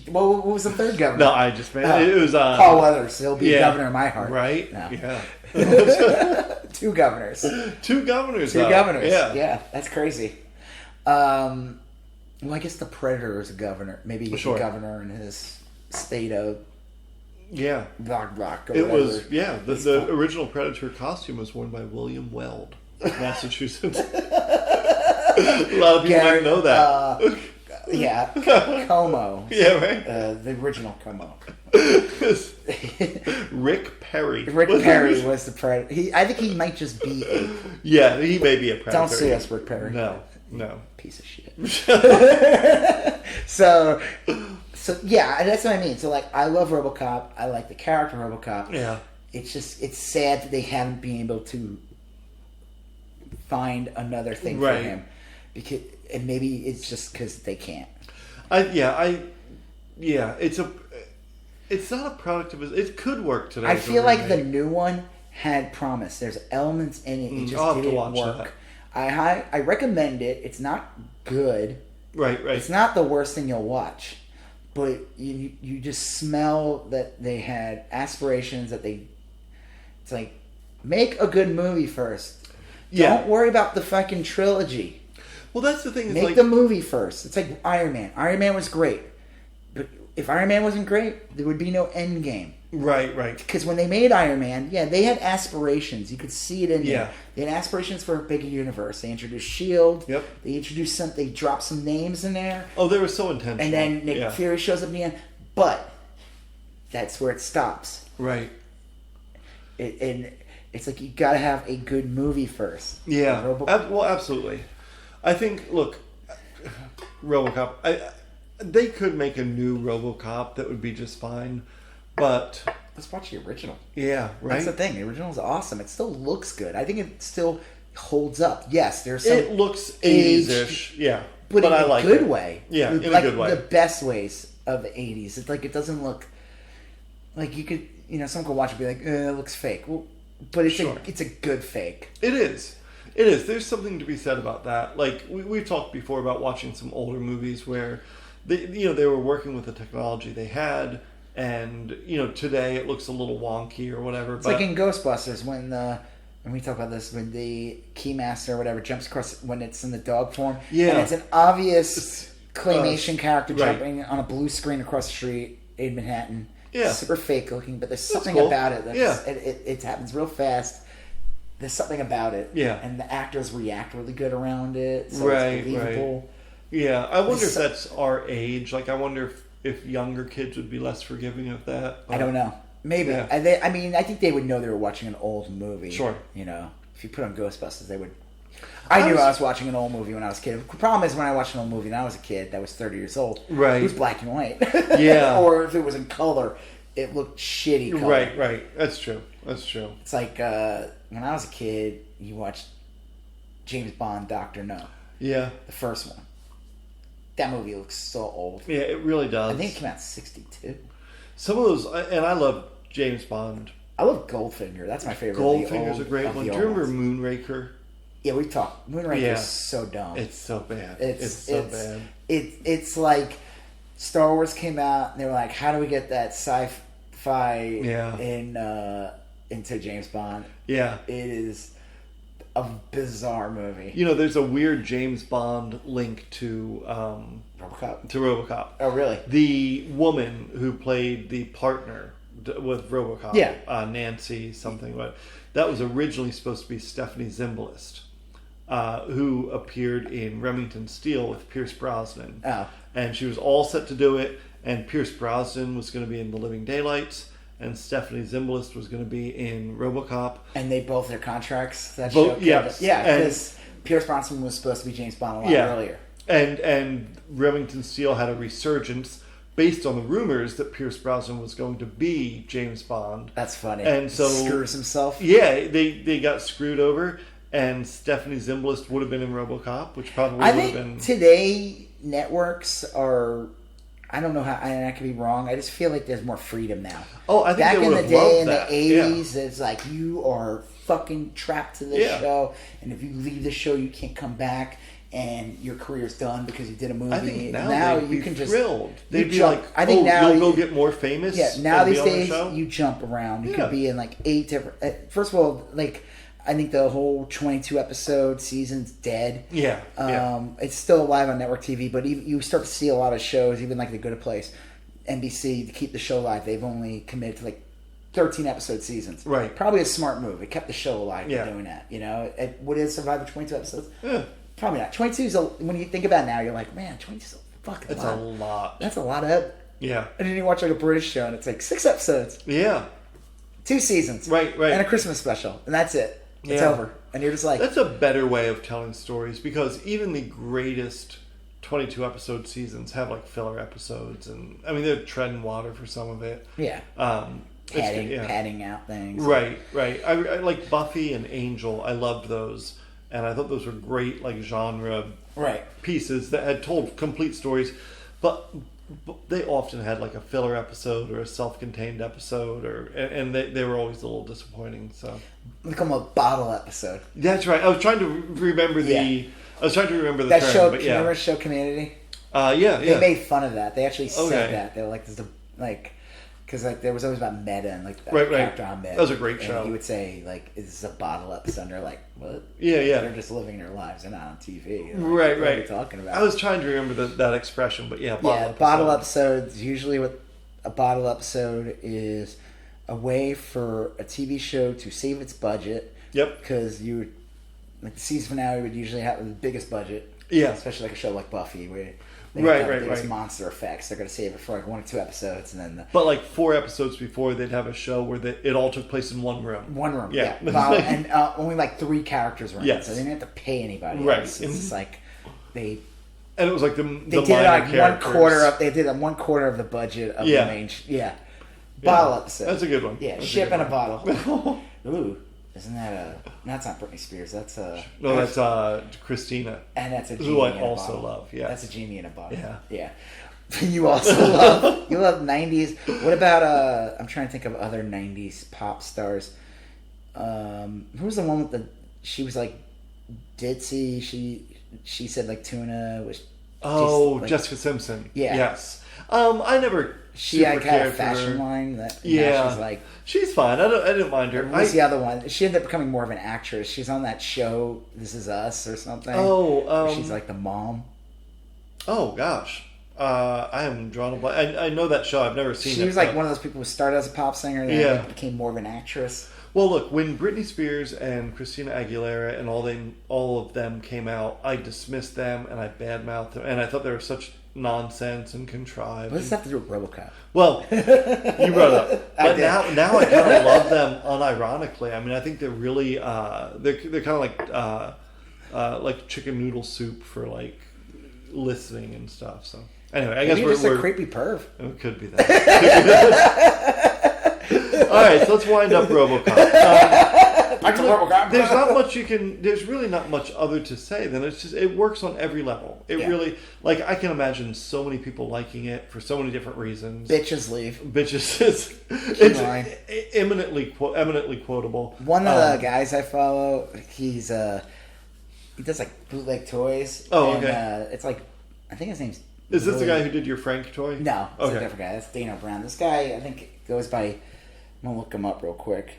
Well, what was the third governor? No, I just it was Paul Weathers. He'll be governor in my heart, right? No. Yeah. Two governors. Two governors. Yeah, that's crazy. Well, I guess the Predator is a governor. Maybe he's a governor in his state of. Yeah. Rock. It was, the original Predator costume was worn by William Weld of Massachusetts. A lot of people might know that. Como. Yeah, right? The original Como. Rick Perry. Rick Perry was the Predator. I think he might just be a... Yeah, he may be a Predator. Don't sue us, Rick Perry. No. Piece of shit. So yeah, that's what I mean. So like, I love RoboCop. I like the character RoboCop. Yeah. It's sad that they haven't been able to find another thing for him, and maybe it's just because they can't. It's not a product of it. Could work today. I feel like the new one had promise. There's elements in it. It just didn't work. I recommend it. It's not good. Right. It's not the worst thing you'll watch. But you just smell that they had aspirations, it's like, make a good movie first. Yeah. Don't worry about the fucking trilogy. Well, that's the thing. Make the movie first. It's like Iron Man. Iron Man was great. But if Iron Man wasn't great, there would be no end game. Right. Because when they made Iron Man, they had aspirations. You could see it in there. They had aspirations for a bigger universe. They introduced S.H.I.E.L.D. Yep. They dropped some names in there. Oh, they were so intentional. And then Nick Fury shows up in the end. But that's where it stops. Right. And It's like you got to have a good movie first. Yeah. Well, absolutely. I think, look, RoboCop, they could make a new RoboCop that would be just fine, but... Let's watch the original. Yeah, right? That's the thing. The original is awesome. It still looks good. I think it still holds up. Yes, there's some... It looks 80s-ish, yeah. But in I a like good it. way. Yeah, in like a good way. The best ways of the 80s. It's like it doesn't look... Like you could... someone could watch it and be like, it looks fake. Well, but it's a good fake. It is. It is. There's something to be said about that. Like, we've talked before about watching some older movies where they were working with the technology they had, and, today it looks a little wonky or whatever. It's like in Ghostbusters when we talk about this, when the Keymaster or whatever jumps across, when it's in the dog form. Yeah. And it's an obvious claymation character jumping on a blue screen across the street in Manhattan. Yeah. Super fake looking, but there's something about it. It happens real fast. There's something about it. Yeah. And the actors react really good around it. So it's believable. Right. Yeah. I wonder if that's our age. Like, I wonder if younger kids would be less forgiving of that. I don't know. Maybe. Yeah. I think they would know they were watching an old movie. Sure. If you put on Ghostbusters, they would... I knew I was watching an old movie when I was a kid. The problem is when I watched an old movie and I was a kid that was 30 years old, right. It was black and white. Yeah. Or if it was in color, it looked shitty color. Right. That's true. It's like when I was a kid, you watched James Bond, Dr. No. Yeah. The first one. That movie looks so old. Yeah, it really does. I think it came out in 62. Some of those, and I love James Bond. I love Goldfinger. That's my favorite. Goldfinger's a great one. Do you remember Moonraker? Yeah, we talked. Moonraker is so dumb. It's so bad. It's so bad. It's like Star Wars came out and they were like, how do we get that sci-fi into James Bond? Yeah. It is a bizarre movie. There's a weird James Bond link to Robocop. Oh, really? The woman who played the partner with Robocop, Nancy something, but that was originally supposed to be Stephanie Zimbalist, who appeared in Remington Steele with Pierce Brosnan. Oh. And she was all set to do it, and Pierce Brosnan was going to be in The Living Daylights, and Stephanie Zimbalist was going to be in Robocop. And they both their contracts that show. Yes. Yeah, because Pierce Brosnan was supposed to be James Bond a lot earlier. And Remington Steele had a resurgence based on the rumors that Pierce Brosnan was going to be James Bond. That's funny. And so he screws himself. Yeah, they got screwed over, and Stephanie Zimbalist would have been in RoboCop, which probably would have been. Today networks are. I don't know how, and I could be wrong. I just feel like there's more freedom now. Oh, I think back they in would the day in that. the 80s, it's like you are fucking trapped to this show, and if you leave the show, you can't come back. And your career's done because you did a movie. I think now you can thrilled. Just they'd be like, I think now you'll go get more famous. Yeah, now these days you jump around. You could be in like 8 different. First of all, like I think the whole 22 episode season's dead. Yeah, it's still alive on network TV, but you start to see a lot of shows, even like The Good Place, NBC, to keep the show alive. They've only committed to like 13 episode seasons. Right, probably a smart move. It kept the show alive by doing that. Would it survive the 22 episodes? Yeah. Probably not. 22 is when you think about it now, you're like, man, 22 is a fucking lot. That's a lot. That's a lot of. Yeah. And then you watch like a British show, and it's like 6 episodes. Yeah. 2 seasons. Right. And a Christmas special, and that's it. It's over, and you're just like. That's a better way of telling stories, because even the greatest 22 episode seasons have like filler episodes, and I mean they're treading water for some of it. Yeah. Padding out things. Right. I like Buffy and Angel. I loved those. And I thought those were great, like, genre pieces that had told complete stories. But they often had, like, a filler episode or a self-contained episode, and they were always a little disappointing. So we call them a bottle episode. That's right. I was trying to remember the term. That show, but remember show Community? They made fun of that. They actually said that. They were like, "This is because like there was always about meta and like that character on meta. That was a great show. He would say like, "Is this a bottle episode?" And they're like, "What?" Yeah. They're just living their lives. They're not on TV. Like, right. What are you talking about? I was trying to remember that expression, but bottle episodes. Usually, what a bottle episode is a way for a TV show to save its budget. Yep. Because the season finale would usually have the biggest budget. Yeah. Especially like a show like Buffy, where They have these monster effects. They're going to save it for like 1 or 2 episodes, and then. But like 4 episodes before, they'd have a show where it all took place in one room. One room, yeah. And only like 3 characters were in it, so they didn't have to pay anybody. Right. It's just like they. And it was like they did like 1/4 of they did 1/4 of the budget of the main bottle episode. That's a good one. Yeah, ship in a bottle. Ooh. Isn't that that's not Britney Spears, that's No, that's Christina. And that's a genie who I in a also bottle. love, yeah. That's a genie in a bottle. Yeah. You also love 90s. What about I'm trying to think of other 90s pop stars. Who was the one with she was like ditzy, she said like tuna was like, Jessica Simpson. Yeah. Yes. I never she had a fashion line that she's like she's fine. I didn't mind her. What's the other one? She ended up becoming more of an actress. She's on that show This Is Us or something. She's like the mom. Oh gosh. I am drawn a blank. I know that show. I've never seen it. She was like one of those people who started as a pop singer and then became more of an actress. Well, look, when Britney Spears and Christina Aguilera and all of them came out, I dismissed them and I badmouthed them, and I thought they were such nonsense and contrived. What does that have to do with Robocop? Well, you brought it up, but now I kind of love them unironically. I mean, I think they're really they're kind of like chicken noodle soup for like listening and stuff. So anyway, I guess we're just a creepy perv. It could be that. All right, so let's wind up Robocop. Back to Robocop. There's really not much other to say than it's just it works on every level. It really I can imagine so many people liking it for so many different reasons. Bitches leave. It's eminently quotable. One of the guys I follow, he does like bootleg toys. Oh, okay. It's like I think his name's. Is this the guy who did your Frank toy? No, it's a different guy. That's Dana Brown. This guy I think goes by. I'm gonna look him up real quick.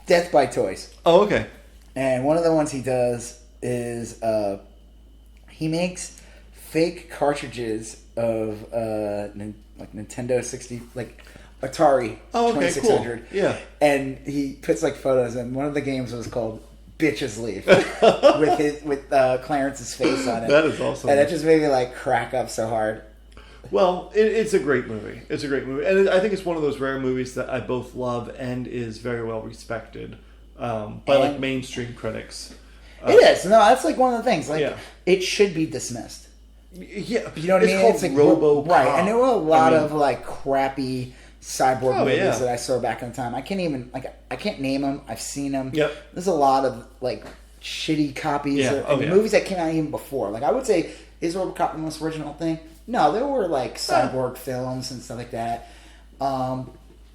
Death by Toys. Oh, okay. And one of the ones he does is he makes fake cartridges of like Nintendo 60, like Atari 2600. Cool. Yeah. And he puts like photos, and one of the games was called Bitches Leave with Clarence's face on it. That is awesome. And it just made me like crack up so hard. Well, it's a great movie. It's a great movie. And I think it's one of those rare movies that I both love and is very well respected by like mainstream critics. It is. No, that's like one of the things. Like it should be dismissed. Yeah. You know what I mean? It's like Robocop. Right. And there were a lot of like crappy cyborg movies that I saw back in the time. I can't name them. I've seen them. Yep. There's a lot of like shitty copies of movies that came out even before. Like I would say, is Robocop the most original thing? No, there were like cyborg films and stuff like that.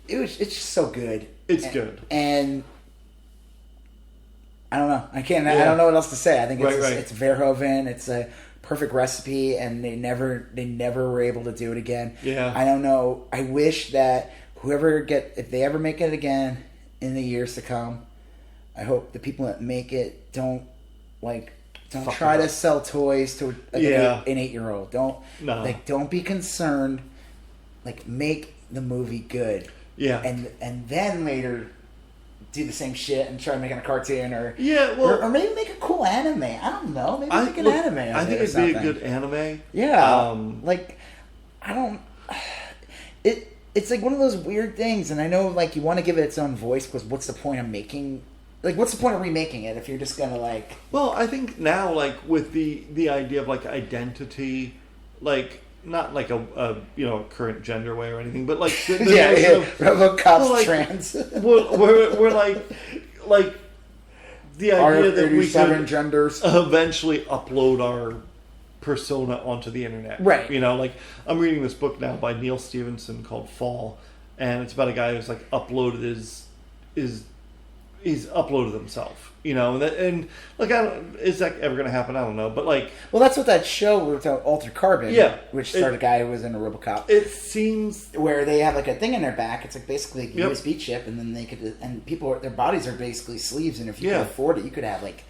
It's just so good. It's good. And I don't know. I don't know what else to say. I think it's Verhoeven. It's a perfect recipe, and they never were able to do it again. Yeah. I don't know. I wish that if they ever make it again in the years to come, I hope the people that make it don't try to sell toys to an 8-year-old. Don't be concerned. Like, make the movie good. Yeah. And then later do the same shit and try making a cartoon or maybe make a cool anime. I don't know. Maybe make an anime. I think it'd be a good anime. Yeah. It's like one of those weird things, and I know like you want to give it its own voice because what's the point of making? Like, what's the point of remaking it if you're just gonna like? Well, I think now, like with the idea of like identity, like not like a current gender way or anything, but like Robocop's trans. We're like the idea that we could genders eventually upload our persona onto the internet, right? You know, like I'm reading this book now by Neil Stevenson called Fall, and it's about a guy who's like uploaded he's uploaded himself, you know, and like is that ever going to happen? I don't know, but like, well, that's what that show with Altered Carbon, which started a guy who was in a Robocop. It seems where they have like a thing in their back. It's like basically a USB chip, and then they could, and people, their bodies are basically sleeves, and if you could afford it, you could have like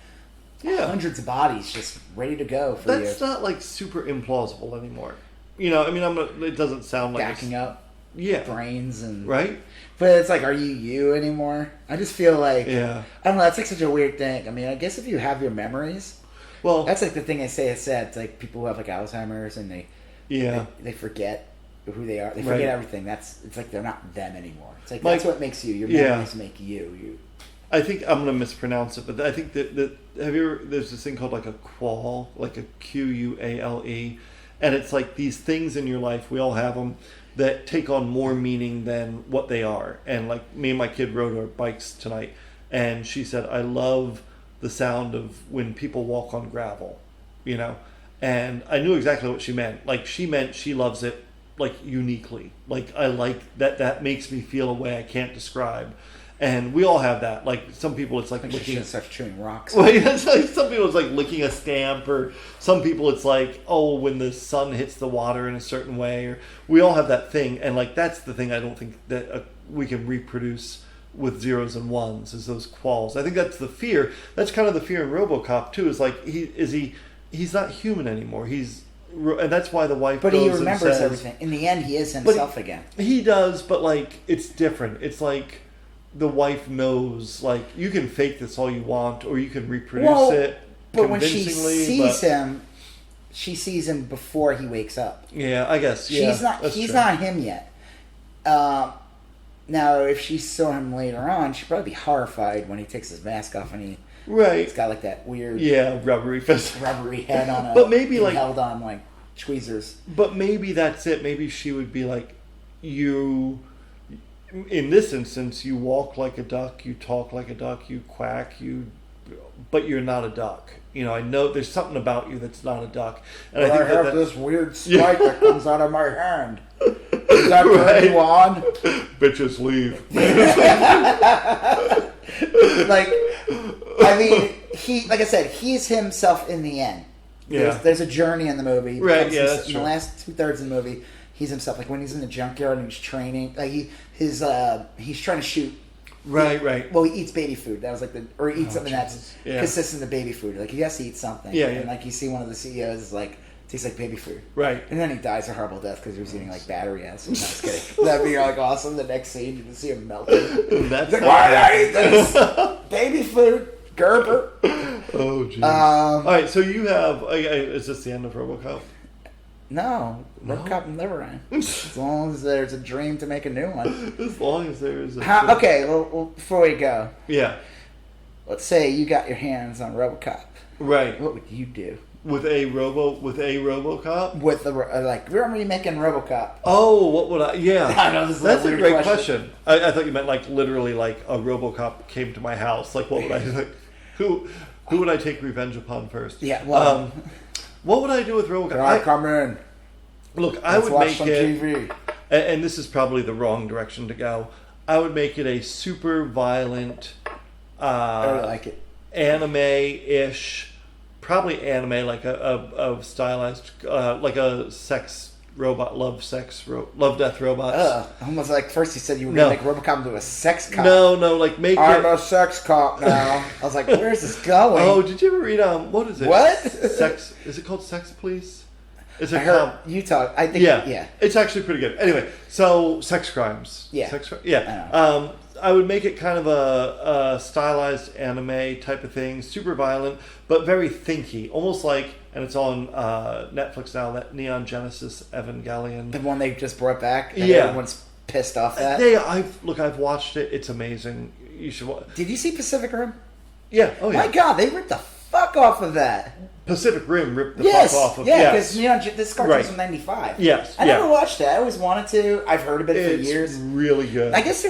hundreds of bodies just ready to go for you. That's not like super implausible anymore. You know, I mean, it doesn't sound like backing up, brains and right. But it's like, are you anymore? I just feel like, I don't know, that's like such a weird thing. I mean, I guess if you have your memories, Well, that's like the thing I say is sad. It's like people who have like Alzheimer's and they forget who they are. They forget everything. It's like they're not them anymore. It's like that's what makes you. Your memories make you. I think I'm going to mispronounce it, but I think that there's this thing called like a qual, like a QUALE, and it's like these things in your life, we all have them, that take on more meaning than what they are. And like me and my kid rode our bikes tonight, and she said, I love the sound of when people walk on gravel, you know? And I knew exactly what she meant. Like, she meant she loves it, like, uniquely. Like, I like that makes me feel a way I can't describe. And we all have that. Like, some people it's like licking, start chewing rocks. Well, it's like, some people it's like licking a stamp, or some people it's like, oh, when the sun hits the water in a certain way. Or we all have that thing, and like that's the thing I don't think that we can reproduce with zeros and ones, is those quals. I think that's the fear. That's kind of the fear in Robocop too. Is like he's not human anymore. And that's why the wife. But goes he remembers and says, everything. In the end, he is himself again. He does, but like it's different. It's like the wife knows, like, you can fake this all you want, or you can reproduce it. But when she sees him, she sees him before he wakes up. Yeah, I guess. Yeah, he's not him yet. Now, if she saw him later on, she'd probably be horrified when he takes his mask off and he's got like that weird rubbery head on but maybe like held on like tweezers. But maybe that's it. Maybe she would be like, you, in this instance, you walk like a duck, you talk like a duck, you quack, but you're not a duck. You know, I know there's something about you that's not a duck. And I have this weird spike that comes out of my hand. Is that where you on? Bitches leave. Like, I mean, like I said, he's himself in the end. There's a journey in the movie. Right, that's in true. The last 2/3 of the movie, he's himself. Like when he's in the junkyard and he's training, like he's trying to shoot. Right. Well, he eats baby food. That was like or he eats something that's consistent of baby food. Like he has to eat something. And like you see one of the CEOs is like, tastes like baby food. Right. And then he dies a horrible death because he was eating like battery acid. No, I was kidding. That'd be like awesome. The next scene, you can see him melting. That's like, why did I eat this? Baby food. Gerber. Oh, jeez. All right, so you have... is this the end of Robocop? No. Robocop never ends. As long as there's a dream to make a new one. As long as there is a... Okay, well, before we go... Yeah. Let's say you got your hands on Robocop. Right. What would you do? With a Robocop? With the we're remaking Robocop. Oh, what would I? Yeah, I know that's a great question. I thought you meant like literally like a Robocop came to my house. Like, what would I like? Who would I take revenge upon first? Yeah. Well, what would I do with Robocop? I come in. Look, I would make it. TV. And this is probably the wrong direction to go. I would make it a super violent. I like it. Anime-ish. Probably anime, like a stylized, like a sex robot, love death robots. Almost like first you said you were going to make Robocop into a sex cop. No, like make I'm a sex cop now. I was like, where's this going? Oh, did you ever read what is it? What? Sex? Is it called Sex Police? I heard you talk. I think yeah. It's actually pretty good. Anyway, so sex crimes. Yeah. I would make it kind of a stylized anime type of thing, super violent, but very thinky, almost like, and it's on Netflix now, that Neon Genesis Evangelion. The one they just brought back. And everyone's pissed off at. I've watched it. It's amazing. You should watch. Did you see Pacific Rim? Yeah. Oh yeah. My God, they ripped the fuck off of that. Pacific Rim ripped the fuck off of. Yeah, because this cartoon's from '95. Yes. I never watched it. I always wanted to. I've heard of it for years. It's really good. I guess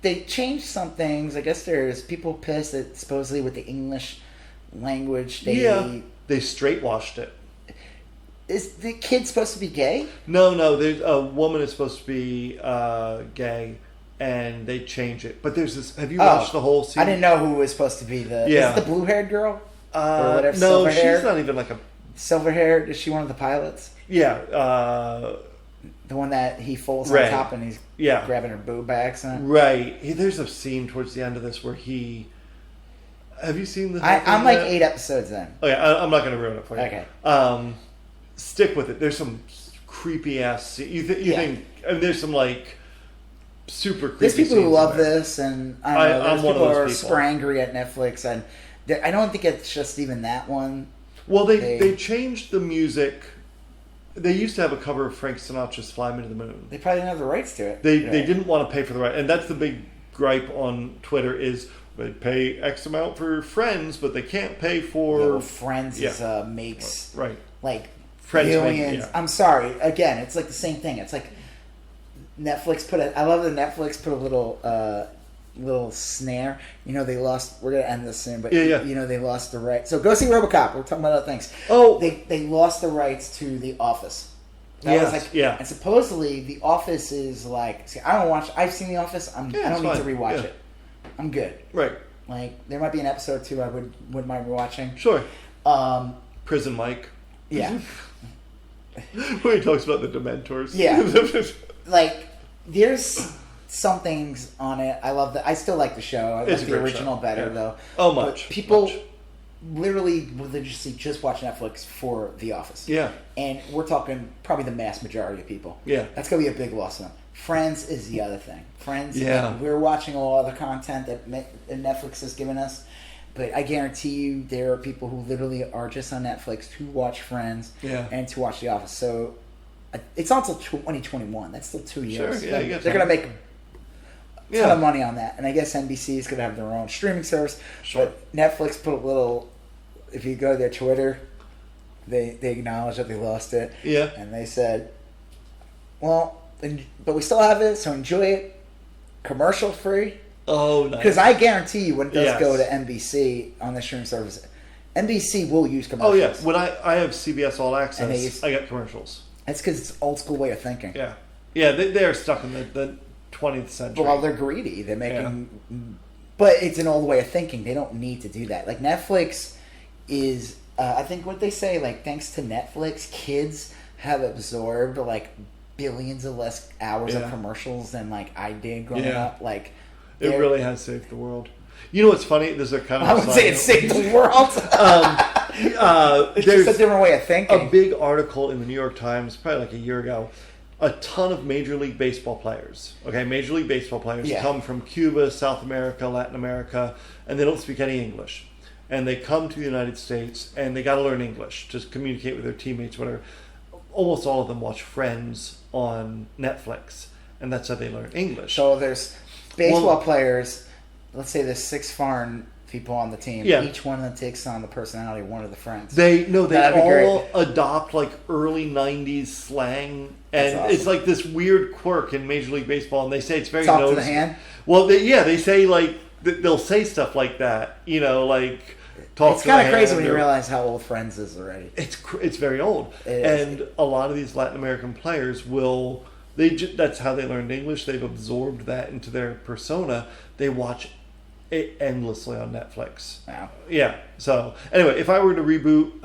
they changed some things. I guess there's people pissed that supposedly with the English language they straight washed it. Is the kid supposed to be gay? No. There's a woman is supposed to be gay, and they change it. But there's this. Have you watched the whole season? I didn't know who was supposed to be the. Is it the blue-haired girl? Or whatever. No, she's not even like a. Silver-haired? Is she one of the pilots? Yeah. The one that he folds on top and he's grabbing her boob by accident. Right. There's a scene towards the end of this where he. Have you seen the? I'm like 8 episodes in. Okay, I'm not going to ruin it for you. Okay. Stick with it. There's some creepy ass. You think? I mean, there's some like super creepy. There's people who love this, and I'm one of those people. Super angry at Netflix, and I don't think it's just even that one. Well, they changed the music. They used to have a cover of Frank Sinatra's "Fly Me to the Moon." They probably didn't have the rights to it. They didn't want to pay for the right, and that's the big gripe on Twitter is they pay X amount for Friends, but they can't pay for... Yeah, well, Friends makes like Friends billions. I'm sorry. Again, it's like the same thing. It's like Netflix I love that Netflix put a little snare. You know, they lost... We're going to end this soon, but you know, they lost the right. So go see Robocop. We're talking about other things. Oh. They lost the rights to The Office. And supposedly The Office is like... See, I've seen The Office. I don't need to rewatch it. I'm good. Right. Like, there might be an episode or two I wouldn't mind rewatching. Sure. Prison Mike. Yeah. Where he talks about the Dementors. Yeah. Like, there's some things on it. I love I still like the show. I like the original better, though. Oh, much. But people literally religiously just watch Netflix for The Office. Yeah. And we're talking probably the mass majority of people. Yeah. That's going to be a big loss to them. Friends is the other thing. Friends, we're watching all other content that Netflix has given us. But I guarantee you there are people who literally are just on Netflix to watch Friends and to watch The Office. So it's not until 2021. That's still 2 years. Sure, they're going to make a ton of money on that. And I guess NBC is going to have their own streaming service. Sure. But Netflix put a little... If you go to their Twitter, they acknowledge that they lost it. Yeah. And they said, well... But we still have it, so enjoy it. Commercial free. Oh, nice. Because I guarantee you, when it does go to NBC on the streaming service, NBC will use commercials. Oh, yes. When I have CBS All Access, I get commercials. That's because it's old school way of thinking. Yeah. Yeah, they are stuck in the 20th century. Well, they're greedy. They're making... Yeah. But it's an old way of thinking. They don't need to do that. Like, Netflix is... I think what they say, like, thanks to Netflix, kids have absorbed, like... billions of less hours of commercials than like I did growing up. Like it really has saved the world. You know what's funny? There's a kind of I would say it saved the world. It's just a different way of thinking. A big article in the New York Times, probably like a year ago. A ton of Major League Baseball players. Okay, Major League Baseball players come from Cuba, South America, Latin America, and they don't speak any English. And they come to the United States and they got to learn English to communicate with their teammates, whatever. Almost all of them watch Friends on Netflix, and that's how they learn English. So there's baseball players, let's say there's 6 foreign people on the team. Yeah. Each one of them takes on the personality of one of the friends. They all adopt like early 90s slang, and awesome. It's like this weird quirk in Major League Baseball, and they say it's very Talk to the hand? Well, they say like, they'll say stuff like that, you know, like... It's kind of crazy when you realize how old Friends is already. It's very old, and a lot of these Latin American players will that's how they learned English. They've absorbed that into their persona. They watch it endlessly on Netflix. Wow. Yeah. So anyway, if I were to reboot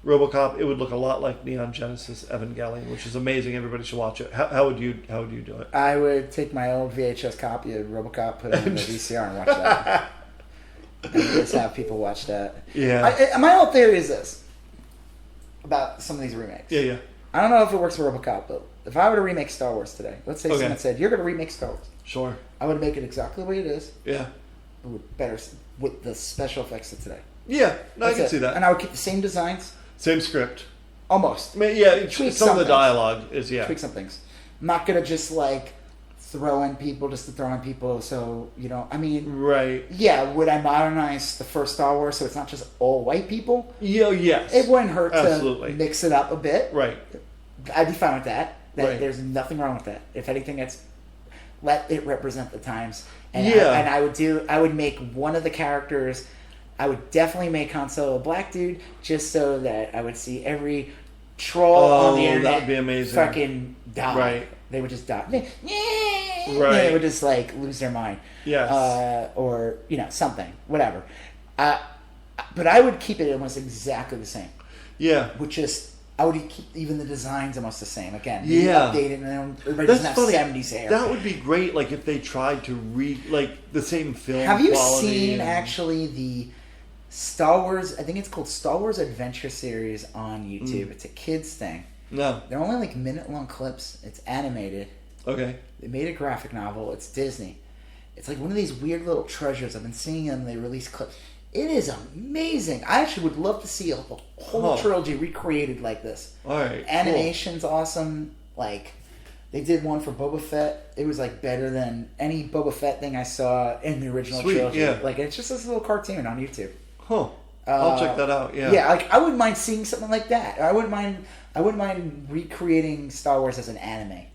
RoboCop, it would look a lot like Neon Genesis Evangelion, which is amazing. Everybody should watch it. How would you do it? I would take my old VHS copy of RoboCop, put it in the VCR, and watch that. And just have people watch that. Yeah. My whole theory is this about some of these remakes. Yeah. I don't know if it works for RoboCop, but if I were to remake Star Wars today, let's say someone said, you're going to remake Star Wars. Sure. I would make it exactly the way it is. Yeah. With the special effects of today. Yeah. No, I can see that. And I would keep the same designs. Same script. Almost. I mean, some of the dialogue is, Tweak some things. I'm not going to just, like... throw in people just to throw in people, so I mean, right? Yeah, would I modernize the first Star Wars so it's not just all white people? Yeah, yes. It wouldn't hurt to mix it up a bit, right? I'd be fine with that. There's nothing wrong with that. If anything, let it represent the times. And I would make one of the characters. I would definitely make Han Solo a black dude, just so that I would see every troll on the internet. That would be amazing. Fucking die. Right. They would just die. Right. They would just like lose their mind. Yes. Or something, whatever. But I would keep it almost exactly the same. Yeah. I would keep even the designs almost the same. Again, update it, and everybody doesn't have 70s hair. That would be great. Like if they tried to the same film. Have you seen actually the Star Wars? I think it's called Star Wars Adventure Series on YouTube. It's a kids thing. No. They're only like minute-long clips. It's animated. Okay. They made a graphic novel. It's Disney. It's like one of these weird little treasures. I've been seeing them. They release clips. It is amazing. I actually would love to see a whole trilogy recreated like this. All right, Animation's awesome. Like, they did one for Boba Fett. It was like better than any Boba Fett thing I saw in the original trilogy. Yeah. Like, it's just this little cartoon on YouTube. Huh. I'll check that out. Yeah. Yeah, like I wouldn't mind seeing something like that. I wouldn't mind recreating Star Wars as an anime.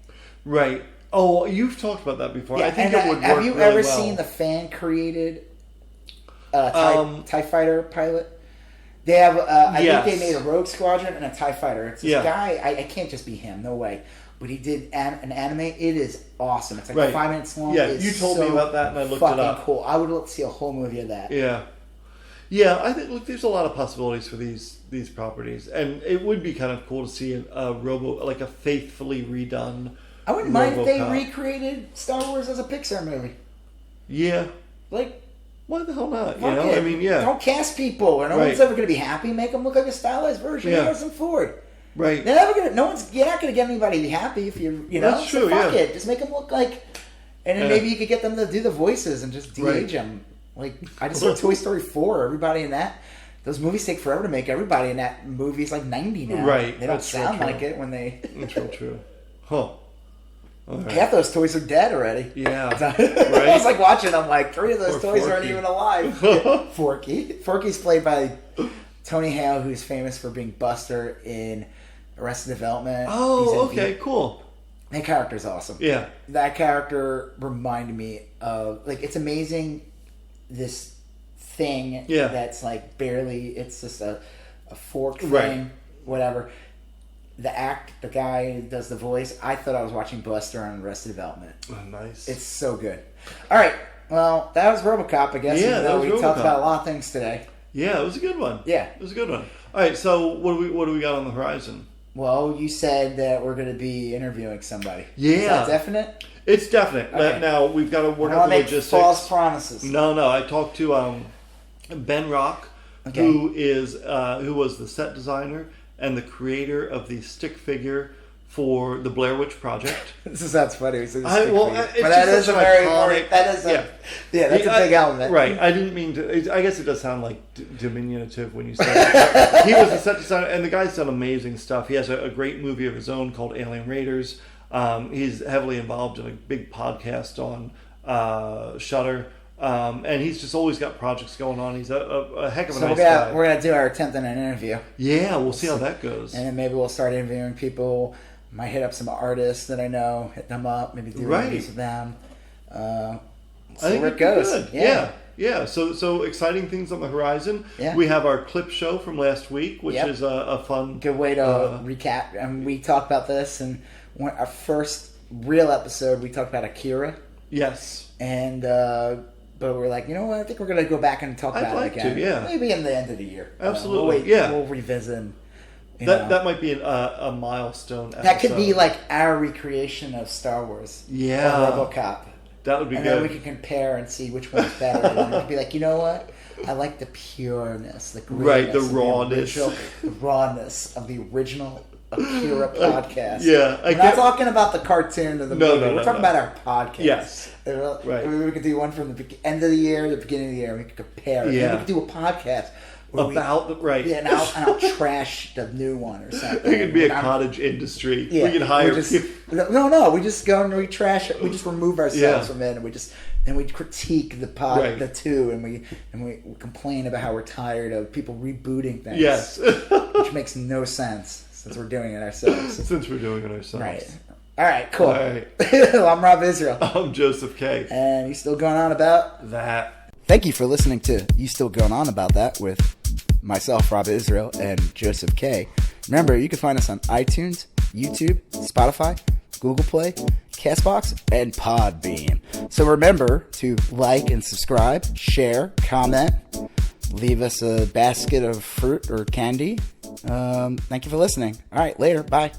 Right. Oh, you've talked about that before. Yeah, I think it would work have you really ever well. seen the fan created TIE Fighter pilot? They have I think they made a Rogue Squadron and a TIE Fighter. It's this guy. I can't just be him. No way. But he did an anime. It is awesome. It's like 5 minutes long. Yeah, you told me about that and I looked it up. Cool. I would love to see a whole movie of that. Yeah. Yeah, I think there's a lot of possibilities for these properties, and it would be kind of cool to see a faithfully redone. I wouldn't mind if they recreated Star Wars as a Pixar movie. Yeah, like why the hell not? You know, I mean, yeah. Don't cast people, or no one's ever going to be happy. Make them look like a stylized version of Harrison Ford. Right. They're never gonna. You're not going to get anybody to be happy if you know. That's true. So fuck it. Just make them look like, and then maybe you could get them to do the voices and just de-age them. Like, I just saw Toy Story 4. Everybody in that, those movies take forever to make. Everybody in that movie's like 90 now. Right. They don't sound like it when they. That's real true. Huh. Right. Half those toys are dead already. Yeah. I was like watching them, like 3 of those toys aren't even alive. Forky's played by Tony Hale, who's famous for being Buster in Arrested Development. Oh, okay, cool. That character's awesome. Yeah. That character reminded me of, like, it's amazing. This thing that's like barely, it's just a fork thing, whatever. The guy who does the voice, I thought I was watching Buster on Arrested Development. Oh, nice. It's so good. All right, well, that was Robocop, I guess. Yeah, that was we talked about a lot of things today. Yeah, it was a good one. Yeah. It was a good one. All right, so what do we got on the horizon? Well, you said that we're going to be interviewing somebody. Yeah. Is that definite? It's definite. Okay. Now, we've got to work out the logistics. False promises. No. I talked to Ben Rock, who was the set designer and the creator of the stick figure for the Blair Witch Project. That's funny. But that is a very important. That's a big element. Right. I didn't mean to. I guess it does sound like diminutive when you say it. He was the set designer, and the guy's done amazing stuff. He has a great movie of his own called Alien Raiders. He's heavily involved in a big podcast on Shudder. And he's just always got projects going on. He's a heck of a nice guy. We're going to do our attempt at an interview. Yeah, we'll see how that goes. And then maybe we'll start interviewing people. Might hit up some artists that I know, hit them up, maybe do interviews with them. I think where it goes. Good. Yeah. So exciting things on the horizon. Yeah. We have our clip show from last week, which is a fun... Good way to recap. And we talked about this, and our first real episode, we talked about Akira. Yes. And... but we're like, you know what? I think we're going to go back and talk about it again. Maybe in the end of the year. Absolutely. We'll revisit. That might be a milestone episode. That could be like our recreation of Star Wars. Yeah. Or Robocop. That would be good. And then we can compare and see which one's better. And then be like, you know what? I like the pureness, the greenness, the rawness. The rawness of the original Akira podcast. Yeah. We're not talking about the cartoon or the movie. We're talking about our podcast. Yes. Right. We could do one from the end of the year, the beginning of the year. We could compare. Yeah. And we could do a podcast. Yeah, and I'll trash the new one or something. It could be a cottage industry. Yeah, we could hire No, we just go and we trash it. We just remove ourselves from it, and we critique the two, and we complain about how we're tired of people rebooting things. Yes. Which makes no sense since we're doing it ourselves. Right. All right, cool. All right. Well, I'm Rob Israel. I'm Joseph K. And you still going on about that. Thank you for listening to You Still Going On About That with myself, Rob Israel, and Joseph K. Remember, you can find us on iTunes, YouTube, Spotify, Google Play, CastBox, and Podbean. So remember to like and subscribe, share, comment, leave us a basket of fruit or candy. Thank you for listening. All right, later. Bye.